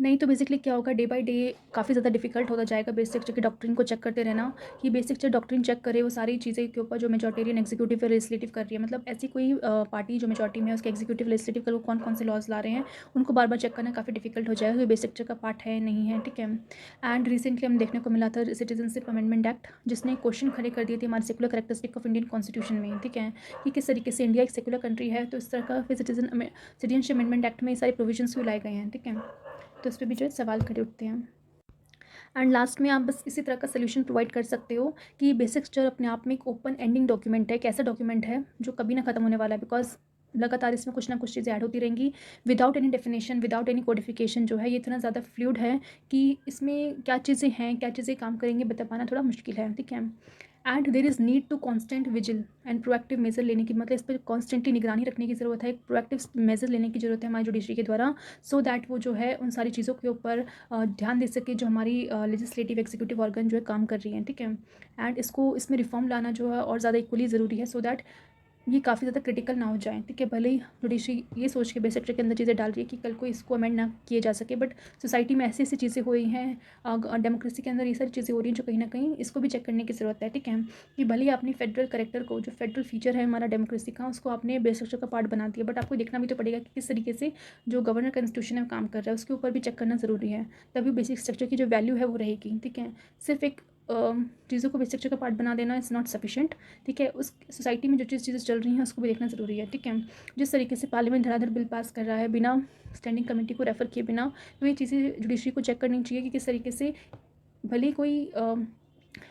नहीं तो बेसिकली क्या होगा, डे बाय डे काफ़ी ज़्यादा डिफिकल्ट होता जाएगा बेसिक स्ट्रक्चर की डॉक्ट्रिन को चेक करते रहना, कि बेसिक स्ट्रक्चर डॉक्ट्रिन चेक करे वो सारी चीज़ें के ऊपर जो मेजॉरिटेरियन एग्जीक्यूटिव या लेजिस्लेटिव कर रही है, मतलब ऐसी कोई पार्टी जो मेजॉरिटी में है उसके एग्जीक्यूटिव लेजिस्लेटिव का वो कौन कौन से लॉज ला रहे हैं, उनको बार बार चेक करना काफ़ी डिफिकल्ट हो जाएगा कि बेसिक स्ट्रक्चर का पार्ट है नहीं है, ठीक है। एंड रिसेंटली हम देखने को मिला था सिटीजनशिप अमेंडमेंट एक्ट, जिसने क्वेश्चन खड़े कर दिए थे हमारे secular characteristic of Indian constitution में, ठीक है, कि किस तरीके से इंडिया एक सेकुलर कंट्री है, तो इस तरह का फिर सिटीजनशिप अमेंडमेंट एक्ट में ये सारे प्रोविजंस भी लाए गए हैं, ठीक है। तो इस पर भी जो है सवाल खड़े उठते हैं। एंड लास्ट में आप बस इसी तरह का सोल्यूशन प्रोवाइड कर सकते हो कि बेसिक स्ट्रक्चर अपने आप में एक ओपन एंडिंग डॉक्यूमेंट है, एक ऐसा डॉक्यूमेंट है जो कभी ना खत्म होने वाला है, बिकॉज लगातार इसमें कुछ ना कुछ चीज़ें ऐड होती रहेंगी, without any definition, without any codification. जो है ये इतना ज़्यादा फ्लूइड है कि इसमें क्या चीज़ें हैं, क्या चीज़ें काम करेंगे बता पाना थोड़ा मुश्किल है, ठीक है। And there is need to constant vigil and proactive measure लेने की, मतलब इस पर कॉन्स्टेंटली निगरानी रखने की ज़रूरत है, एक प्रोएक्टिव मेजर लेने की ज़रूरत है हमारी जुडिशरी के द्वारा, सो दैट वो जो है उन सारी चीज़ों के ऊपर ध्यान दे सके जो हमारी लेजिस्लेटिव एग्जीक्यूटिव ऑर्गन जो है काम कर रही हैं, ठीक है। एंड इसको इसमें रिफॉर्म लाना जो है और ज़्यादा इक्वली ज़रूरी है, सो दैट ये काफ़ी ज़्यादा क्रिटिकल ना हो जाए, ठीक है। भले ही जुडिशरी ये सोच के बेसिक स्ट्रक्चर के अंदर चीज़ें डाल रही है कि कल को इसको अमेंड ना किए जा सके, बट सोसाइटी में ऐसी ऐसी चीज़ें हुई हैं, डेमोक्रेसी के अंदर ये सारी चीज़ें हो रही हैं जो कहीं ना कहीं इसको भी चेक करने की ज़रूरत है, ठीक है। कि भले ही आपने फेडरल करेक्टर को, जो फेडरल फीचर है हमारा डेमोक्रेसी का, उसको आपने बेसिक स्ट्रक्चर का पार्ट बना दिया, बट आपको देखना भी तो पड़ेगा कि किस तरीके से जो गवर्नर कॉन्स्टिट्यूशन है काम कर रहा है, उसके ऊपर भी चेक करना ज़रूरी है, तभी बेसिक स्ट्रक्चर की जो वैल्यू है वो रहेगी, ठीक है। सिर्फ एक चीज़ों को बेसिक स्ट्रक्चर का पार्ट बना देना इज़ नॉट सफिशिएंट, ठीक है। उस सोसाइटी में जो चीज़ें चल रही हैं उसको भी देखना ज़रूरी है, ठीक है। जिस तरीके से पार्लियामेंट धड़ाधड़ बिल पास कर रहा है बिना स्टैंडिंग कमेटी को रेफर किए बिना, तो ये चीज़ें जुडिशरी को चेक करनी चाहिए कि किस तरीके से भले ही कोई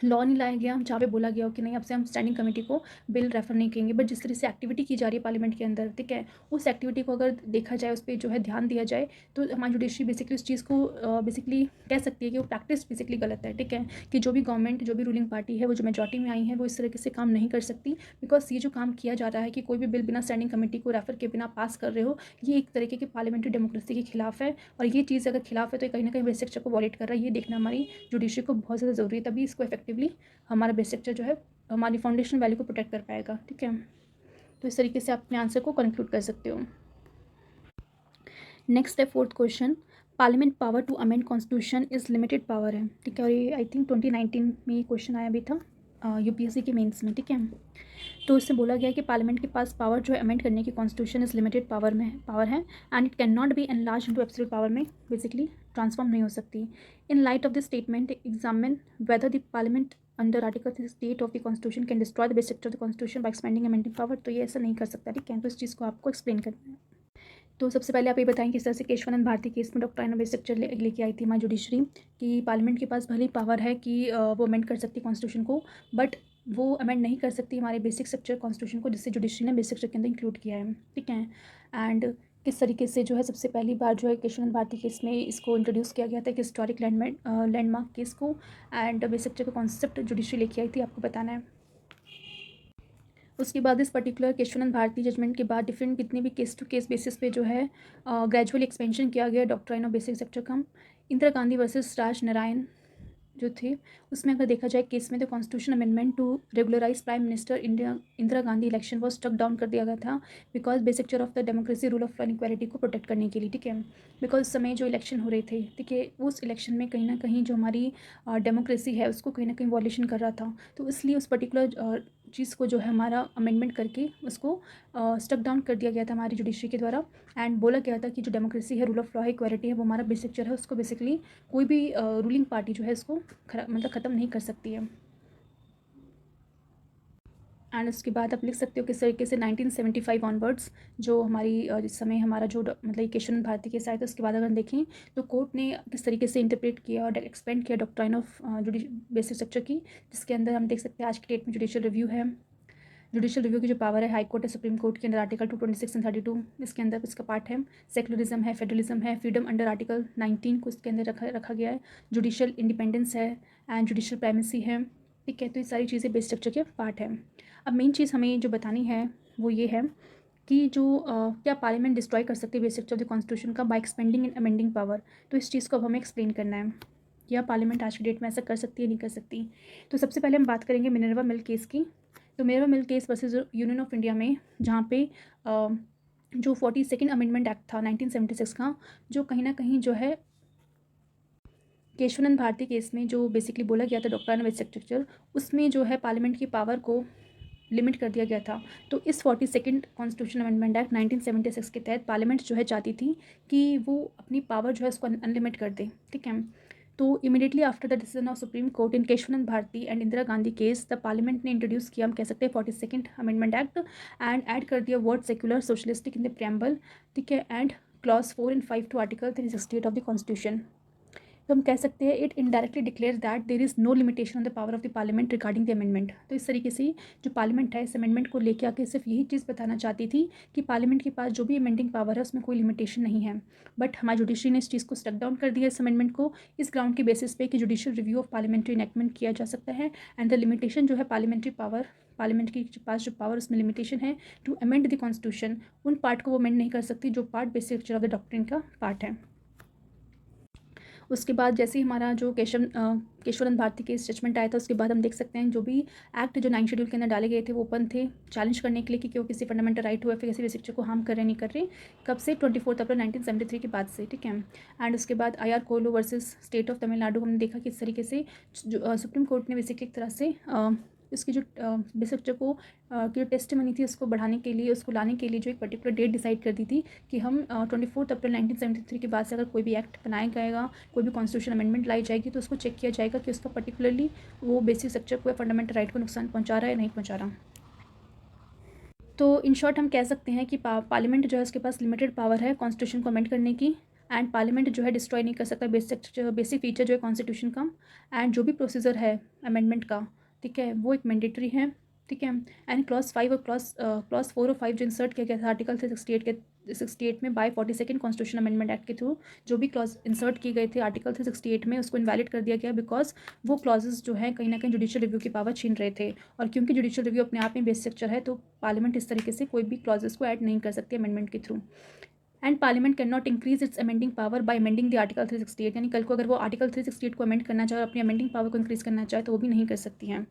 लॉ नहीं लाया गया जहाँ पे बोला गया हो कि नहीं अब से हम स्टैंडिंग कमेटी को बिल रेफर नहीं करेंगे, बट जिस तरह से एक्टिविटी की जा रही है पार्लियामेंट के अंदर, ठीक है, उस एक्टिविटी को अगर देखा जाए, उस पर जो है ध्यान दिया जाए, तो हमारी जुडिशरी बेसिकली उस चीज़ को बेसिकली कह सकती है कि वो प्रैक्टिस बेसिकली गलत है, ठीक है। कि जो भी गवर्नमेंट, जो भी रूलिंग पार्टी है, वो जो मेजॉरिटी में आई है, वो इस तरीके से काम नहीं कर सकती, बिकॉज ये जो काम किया जा रहा है कि कोई भी बिल बिना स्टैंडिंग कमेटी को रेफर के बिना पास कर रहे हो, ये एक तरीके की पार्लियामेंट्री डेमोक्रेसी के खिलाफ है, और ये चीज़ अगर खिलाफ है तो कहीं ना कहीं बेसिक स्ट्रक्चर को वॉलेट कर रहा है, ये देखना हमारी जुडिशरी को बहुत ज़्यादा ज़रूरी है, तभी इसको इफेक्टिवली हमारा बेसिक स्ट्रक्चर जो है हमारी फाउंडेशन वैल्यू को प्रोटेक्ट कर पाएगा, ठीक है। तो इस तरीके से आप अपने आंसर को कंक्लूड कर सकते हो। नेक्स्ट है fourth question, parliament power to amend constitution is limited power है, ठीक है। और ये आई थिंक 2019 में ये क्वेश्चन आया भी था यूपीएससी के मेंस में, ठीक है। तो इससे बोला गया कि पार्लियामेंट के पास पावर जो है अमेंड करने की कॉन्स्टिट्यूशन इज़ लिमिटेड पावर है, and it can not B enlarge into absolute power में बेसिकली ट्रांसफॉर्म नहीं हो सकती। In light of this statement examine whether the parliament under article 68 of the constitution can destroy the basic structure of the constitution bye expanding amending power. तो ये ऐसा नहीं कर सकता, ठीक है। तो इस चीज़ को आपको एक्सप्लेन करना है। तो सबसे पहले आप ये बताएं किस तरह से केशवानंद भारती केस में डॉक्टर बेसिक स्ट्रक्चर लेके आई थी हमारी जुडिशरी, कि पार्लियामेंट के पास भले ही पावर है कि वो अमेंड कर सकती कॉन्स्टिट्यूशन को, बट वो अमेंड नहीं कर सकती हमारे बेसिक स्ट्रक्चर कॉन्स्टिट्यूशन को, जिससे जुडिशरी ने बेसिक स्ट्रक्चर के अंदर इंक्लूड किया है, ठीक है। एंड किस तरीके से जो है सबसे पहली बार जो है केशवानंद भारती केस में इसको इंट्रोड्यूस किया गया था, कि हिस्टोरिक लैंडमार्क केस को, एंड बेसिक स्ट्रक्चर का कॉन्सेप्ट जुडिशरी लेके आई थी, आपको बताना है। उसके बाद इस पर्टिकुलर केशवानंद भारती जजमेंट के बाद डिफरेंट कितने भी केस टू केस बेसिस पे जो है ग्रेजुअली एक्सपेंशन किया गया डॉक्ट्राइन ऑफ बेसिक स्ट्रक्चर का। इंदिरा गांधी वर्सेस राज नारायण जो थे, उसमें अगर देखा जाए केस में, तो constitution amendment to regularise prime minister Indira Gandhi election वो स्टक डाउन कर दिया गया था, because basic structure of the democracy, rule of law and equality को प्रोटेक्ट करने के लिए, ठीक है। बिकॉज उस समय जो इलेक्शन हो रहे थे, ठीक है, उस इलेक्शन में कहीं ना कहीं जो हमारी डेमोक्रेसी है उसको कहीं ना कहीं वॉल्यूशन कर रहा था, तो इसलिए उस पर्टिकुलर चीज़ को जो है हमारा अमेंडमेंट करके उसको स्टक डाउन कर दिया गया था हमारी जुडिशरी के द्वारा। एंड बोला गया था कि जो डेमोक्रेसी है, रूल ऑफ लॉ है, इक्वालिटी है, वो हमारा बेसिक स्ट्रक्चर है, उसको बेसिकली कोई भी रूलिंग पार्टी जो है इसको मतलब ख़त्म नहीं कर सकती है। एंड उसके बाद आप लिख सकते हो किस तरीके से 1975 ऑनवर्ड्स जो हमारी जिस समय हमारा जो मतलब केशवानंद भारती केस आया था, उसके बाद अगर हम देखें तो कोर्ट ने किस तरीके से इंटरप्रेट किया और एक्सपेंड किया डॉक्ट्राइन ऑफ बेसिक स्ट्रक्चर की, जिसके अंदर हम देख सकते हैं आज की डेट में जुडिशियल रिव्यू है। जुडिशियल रिव्यू की जो पावर है हाई कोर्ट है, सुप्रीम कोर्ट के अंदर आर्टिकल 226 एंड 32 इसके अंदर इसका पार्ट है। सेकुलरिज्म है, फेडरलिज्म है, फ्रीडम अंडर आर्टिकल 19 को इसके अंदर रखा गया है। जुडिशियल इंडिपेंडेंस है एंड जुडिशियल प्राइमेसी है, ठीक है। तो ये सारी चीज़ें बेस स्ट्रक्चर के पार्ट है। अब मेन चीज़ हमें जो बतानी है वो ये है कि जो क्या पार्लियामेंट डिस्ट्रॉय कर सकती है base structure of the constitution का by expanding and amending power. तो इस चीज़ को अब हमें एक्सप्लेन करना है, क्या पार्लियामेंट आज की डेट में ऐसा कर सकती है, नहीं कर सकती। तो सबसे पहले हम बात करेंगे मिनर्वा मिल केस की। तो Minerva mill case versus union of India में, जहाँ पे जो 42nd अमेंडमेंट एक्ट था 1976 का, जो कहीं ना कहीं जो है केशवानंद भारती केस में जो बेसिकली बोला गया था डॉक्ट्राइन ऑफ बेसिक स्ट्रक्चर, उसमें जो है पार्लियामेंट की पावर को लिमिट कर दिया गया था। तो इस 42nd कॉन्स्टिट्यूशन अमेंडमेंट एक्ट 1976 के तहत पार्लियामेंट जो है चाहती थी कि वो अपनी पावर जो है उसको अनलिमिट कर दे, ठीक है। तो immediately after the decision of supreme court in Keshavananda Bharati and Indira Gandhi case, the parliament ने इंट्रोड्यूस किया, हम कह सकते हैं 42nd amendment act, and add कर दिया word secular socialistic in the preamble, ठीक है, and clause 4 and 5 to article 368 of the constitution. तो हम कह सकते हैं it indirectly declare that there is no limitation on the power of the parliament regarding the amendment. तो इस तरीके से जो पार्लियामेंट है इस अमेंडमेंट को लेकर आके सिर्फ यही चीज़ बताना चाहती थी कि पार्लियामेंट के पास जो भी अमेंडिंग पावर है उसमें कोई लिमिटेशन नहीं है। बट हमारी जुडिशरी ने इस चीज़ को स्टक डाउन कर दिया इस अमेंडमेंट को, इस ग्राउंड के बेसिस पे कि judicial review of parliamentary enactment किया जा सकता है, एंड द लिमिटेशन जो है पार्लियामेंट्री पावर, पार्लियामेंट के पास जो पावर उसमें लिमिटेशन है टू अमेंड द कॉन्स्टिट्यूशन, उन पार्ट को वो अमेंड नहीं कर सकती जो part basic structure of the doctrine का पार्ट है। उसके बाद जैसे ही हमारा जो केशवानंद भारती के जजमेंट आया था, उसके बाद हम देख सकते हैं जो भी एक्ट जो 9 शेड्यूल के अंदर डाले गए थे वो ओपन थे चैलेंज करने के लिए कि क्यों किसी फंडामेंटल राइट हुआ, फिर किसी भी शिक्षक को हार्म कर रहे नहीं कर रहे, कब से 24 अप्रैल 1973 के बाद से, ठीक है। एंड उसके बाद IR कोलो वर्सेस स्टेट ऑफ तमिलनाडु हमने देखा किस तरीके से जो सुप्रीम कोर्ट ने बेसिकली एक तरह से इसकी जो बेसिक को की जो टेस्टिमनी थी उसको बढ़ाने के लिए, उसको लाने के लिए जो एक पर्टिकुलर डेट डिसाइड कर दी थी कि हम 24 अप्रैल 1973 के बाद से अगर कोई भी एक्ट बनाया जाएगा, कोई भी कॉन्स्टिट्यूशन अमेंडमेंट लाई जाएगी, तो उसको चेक किया जाएगा कि उसका पर्टिकुलरली वो बेसिक स्ट्रक्चर को या फंडामेंटल राइट को नुकसान पहुँचा रहा है या नहीं पहुँचा रहा। तो इन शॉर्ट हम कह सकते हैं कि पार्लियामेंट जो है उसके पास लिमिटेड पावर है कॉन्स्टिट्यूशन को अमेंड करने की, एंड पार्लियामेंट जो है डिस्ट्रॉय नहीं कर सकता बेसिक फीचर जो है कॉन्स्टिट्यूशन का, एंड जो भी प्रोसीजर है अमेंडमेंट का, ठीक है, वो एक मैंडेटरी है, ठीक है। एंड क्लॉज 5 और क्लॉज 4 और 5 जो इंसर्ट किया गया था आर्टिकल 368 में by 42nd constitution amendment act के थ्रू, जो भी क्लॉज इंसर्ट किए गए थे आर्टिकल 368 में उसको इनवैलिड कर दिया गया, बिकॉज वो क्लॉजेज जो है कहीं ना कहीं जुडिशियल रिव्यू की पावर छीन रहे थे, और क्योंकि जुडिशियल रिव्यू अपने आप में बेसिक स्ट्रक्चर है तो पार्लियामेंट इस तरीके से कोई भी क्लॉजेस को ऐड नहीं कर सकती अमेंडमेंट के through. And parliament can not increase its amending power bye amending the article 368, यानी कल को अगर वो आर्टिकल 368 को अमेंड करना चाहे और अपनी अमेंडिंग पावर को इंक्रीज करना चाहे तो वो भी नहीं कर सकती हैं।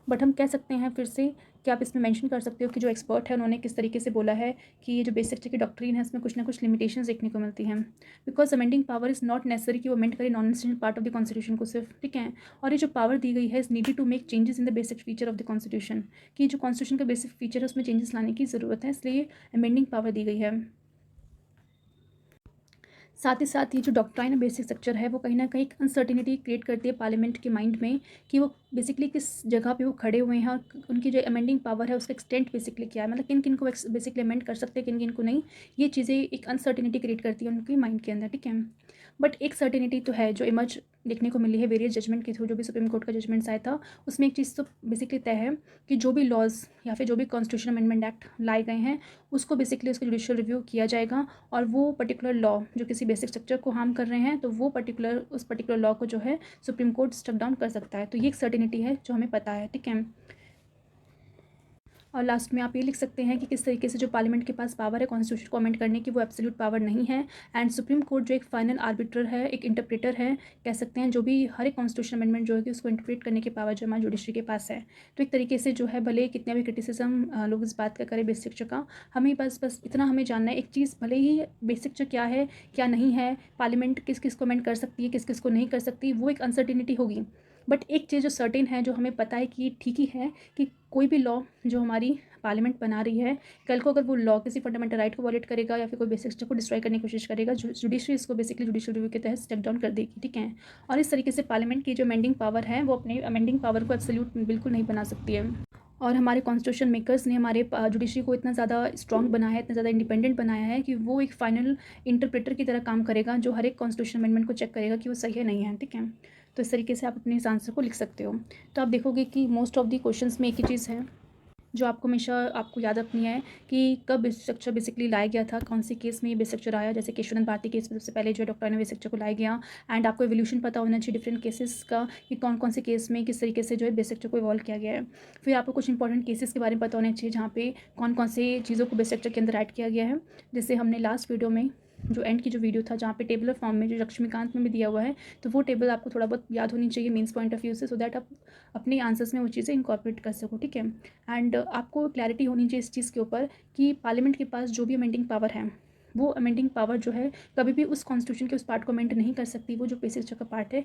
बट हम कह सकते हैं फिर से कि आप इसमें मेंशन कर सकते हो कि जो एक्सपर्ट है उन्होंने किस तरीके से बोला है कि ये जो बेसिक स्ट्रक्चर की डॉक्ट्रिन है इसमें कुछ ना कुछ लिमिटेशंस देखने को मिलती हैं, because amending power is not necessary कि वो अमेंड करे non essential part of the constitution को सिर्फ, ठीक है। और ये जो पावर दी गई है is needed to make changes in the basic feature of the constitution, कि जो कॉन्स्टिट्यूशन का बेसिक फीचर है उसमें चेंजेस लाने की ज़रूरत है, इसलिए अमेंडिंग पावर दी गई है। साथ ही साथ ये जो डॉक्ट्राइन ऑफ बेसिक स्ट्रक्चर है वो कहीं ना कहीं एक अनसर्टिनिटी क्रिएट करती है पार्लियामेंट के माइंड में कि वो बेसिकली किस जगह पे वो खड़े हुए हैं और उनकी जो अमेंडिंग पावर है उसका एक्सटेंट बेसिकली क्या है, मतलब किन किन को बेसिकली अमेंड कर सकते हैं, किन किन को नहीं। ये चीज़ें एक अनसर्टिनिटी क्रिएट करती है उनके माइंड के अंदर, ठीक है। बट एक सर्टिनिटी तो है जो इमर्ज देखने को मिली है वेरियस जजमेंट के थ्रू, जो भी सुप्रीम कोर्ट का जजमेंट्स आया था उसमें एक चीज़ तो बेसिकली तय है कि जो भी लॉज या फिर जो भी कॉन्स्टिट्यूशन अमेंडमेंट एक्ट लाए गए हैं उसको बेसिकली उसका जुडिशियल रिव्यू किया जाएगा, और वो पर्टिकुलर लॉ जो किसी बेसिक स्ट्रक्चर को हार्म कर रहे हैं तो वो उस पर्टिकुलर लॉ को जो है सुप्रीम कोर्ट स्टक डाउन कर सकता है। तो ये एक सर्टिनिटी है जो हमें पता है, ठीक है। और लास्ट में आप ये लिख सकते हैं कि किस तरीके से जो पार्लियामेंट के पास पावर है कॉन्स्टिट्यूशन को अमेंड करने की वो एब्सोल्यूट पावर नहीं है, एंड सुप्रीम कोर्ट जो एक फाइनल आर्बिटर है, एक इंटरप्रेटर है कह सकते हैं, जो भी हर एक कॉन्स्टिट्यूशन अमेंडमेंट जो है कि उसको इंटरप्रेट करने की पावर जो हमारे जुडिशरी के पास है। तो एक तरीके से जो है भले कितना भी क्रिटिसिज्म लोग इस बात का करें बेसिक स्ट्रक्चर का, हमें बस इतना हमें जानना है एक चीज़, भले ही बेसिक स्ट्रक्चर क्या है क्या नहीं है, पार्लियामेंट किस किस को अमेंड कर सकती है किस किस को नहीं कर सकती, वो एक अनसर्टिनिटी होगी। बट एक चीज़ जो सर्टेन है जो हमें पता है कि ठीक ही है कि कोई भी लॉ जो हमारी पार्लियामेंट बना रही है, कल को अगर वो लॉ किसी फंडामेंटल राइट को वॉलेट करेगा या फिर कोई बेसिक स्ट्रक्चर को डिस्ट्रॉय करने की कोशिश करेगा, जुडिशरी इसको बेसिकली जुडिशियल रिव्यू के तहत स्टेप डाउन कर देगी, ठीक है। और इस तरीके से पार्लियामेंट की जो अमेंडिंग पावर है वो अपने अमेंडिंग पावर को एब्सोल्यूट बिल्कुल नहीं बना सकती है। और हमारे कॉन्स्टिट्यूशन मेकर्स ने हमारे जुडिशरी को इतना ज़्यादा स्ट्रॉन्ग बनाया है, इतना ज़्यादा इंडिपेंडेंट बनाया है कि वो एक फाइनल इंटरप्रेटर की तरह काम करेगा जो हर एक कॉन्स्टिट्यूशन अमेंडमेंट को चेक करेगा कि वो सही है नहीं है, ठीक है। तो इस तरीके से आप अपने इस आंसर को लिख सकते हो। तो आप देखोगे कि मोस्ट ऑफ दी क्वेश्चंस में एक ही चीज़ है जो आपको हमेशा आपको याद रखनी है कि कब बेसिक स्ट्रक्चर बेसिकली लाया गया था, कौन से केस में ये बेसिक स्ट्रक्चर आया। जैसे केशवानंद भारती केस में सबसे पहले जो है डॉक्टर ने बेसिक स्ट्रक्चर को लाया गया, एंड आपको एवोल्यूशन पता होना चाहिए डिफरेंट केसेस का कि कौन कौन से केस में किस तरीके से जो है बेसिक स्ट्रक्चर को इवॉल्व किया गया है। फिर आपको कुछ इंपॉर्टेंट केसेस के बारे में पता होना चाहिए जहाँ पे कौन कौन से चीज़ों को बेसिक स्ट्रक्चर के अंदर ऐड किया गया है। जैसे हमने लास्ट वीडियो में जो एंड की जो वीडियो था जहाँ पे टेबलर फॉर्म में जो लक्ष्मीकांत में भी दिया हुआ है, तो वो टेबल आपको थोड़ा बहुत याद होनी चाहिए मीन्स पॉइंट ऑफ व्यू से, सो दैट आप अपने आंसर्स में वो चीज़ें इंकॉर्पोरेट कर सको, ठीक है। एंड आपको क्लैरिटी होनी चाहिए इस चीज़ के ऊपर कि पार्लियामेंट के पास जो भी अमेंडिंग पावर है वो अमेंडिंग पावर जो है कभी भी उस कॉन्स्टिट्यूशन के उस पार्ट को अमेंड नहीं कर सकती। वो जो बेसिक स्ट्रक्चर का पार्ट है,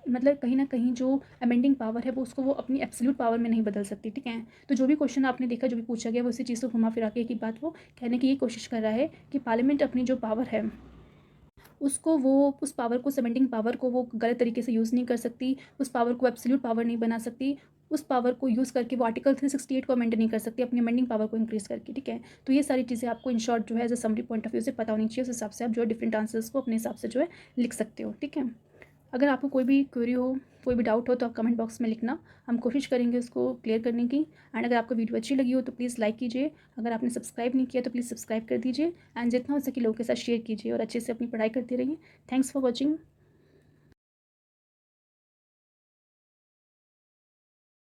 मतलब कहीं ना कहीं जो अमेंडिंग पावर है वो उसको वो अपनी एब्सोल्यूट पावर में नहीं बदल सकती। ठीक है, तो जो भी क्वेश्चन आपने देखा, जो भी पूछा गया, वो उसी चीज़ को घुमा फिरा के एक ही बात वो कहने की ये कोशिश कर रहा है कि पार्लियामेंट अपनी जो पावर है उसको, वो उस पावर को, अमेंडिंग पावर को वो गलत तरीके से यूज़ नहीं कर सकती, उस पावर को एब्सोल्यूट पावर नहीं बना सकती, उस पावर को यूज़ करके वो आर्टिकल 368 को अमेंड नहीं कर सकती अपनी अमेंडिंग पावर को इंक्रीज़ करके। ठीक है, तो ये सारी चीज़ें आपको इन शॉर्ट जो है as a summary point of view से पता होनी चाहिए। उस हिसाब से आप जो है डिफरेंट आंसर्स को अपने हिसाब से जो है लिख सकते हो। ठीक है, अगर आपको कोई भी क्वेरी हो, कोई भी डाउट हो, तो आप कमेंट बॉक्स में लिखना, हम कोशिश करेंगे उसको क्लियर करने की। एंड अगर आपको वीडियो अच्छी लगी हो तो प्लीज़ लाइक कीजिए, अगर आपने सब्सक्राइब नहीं किया तो प्लीज़ सब्सक्राइब कर दीजिए, एंड जितना हो सके लोगों के साथ शेयर कीजिए और अच्छे से अपनी पढ़ाई करते रहिए। Thanks for watching.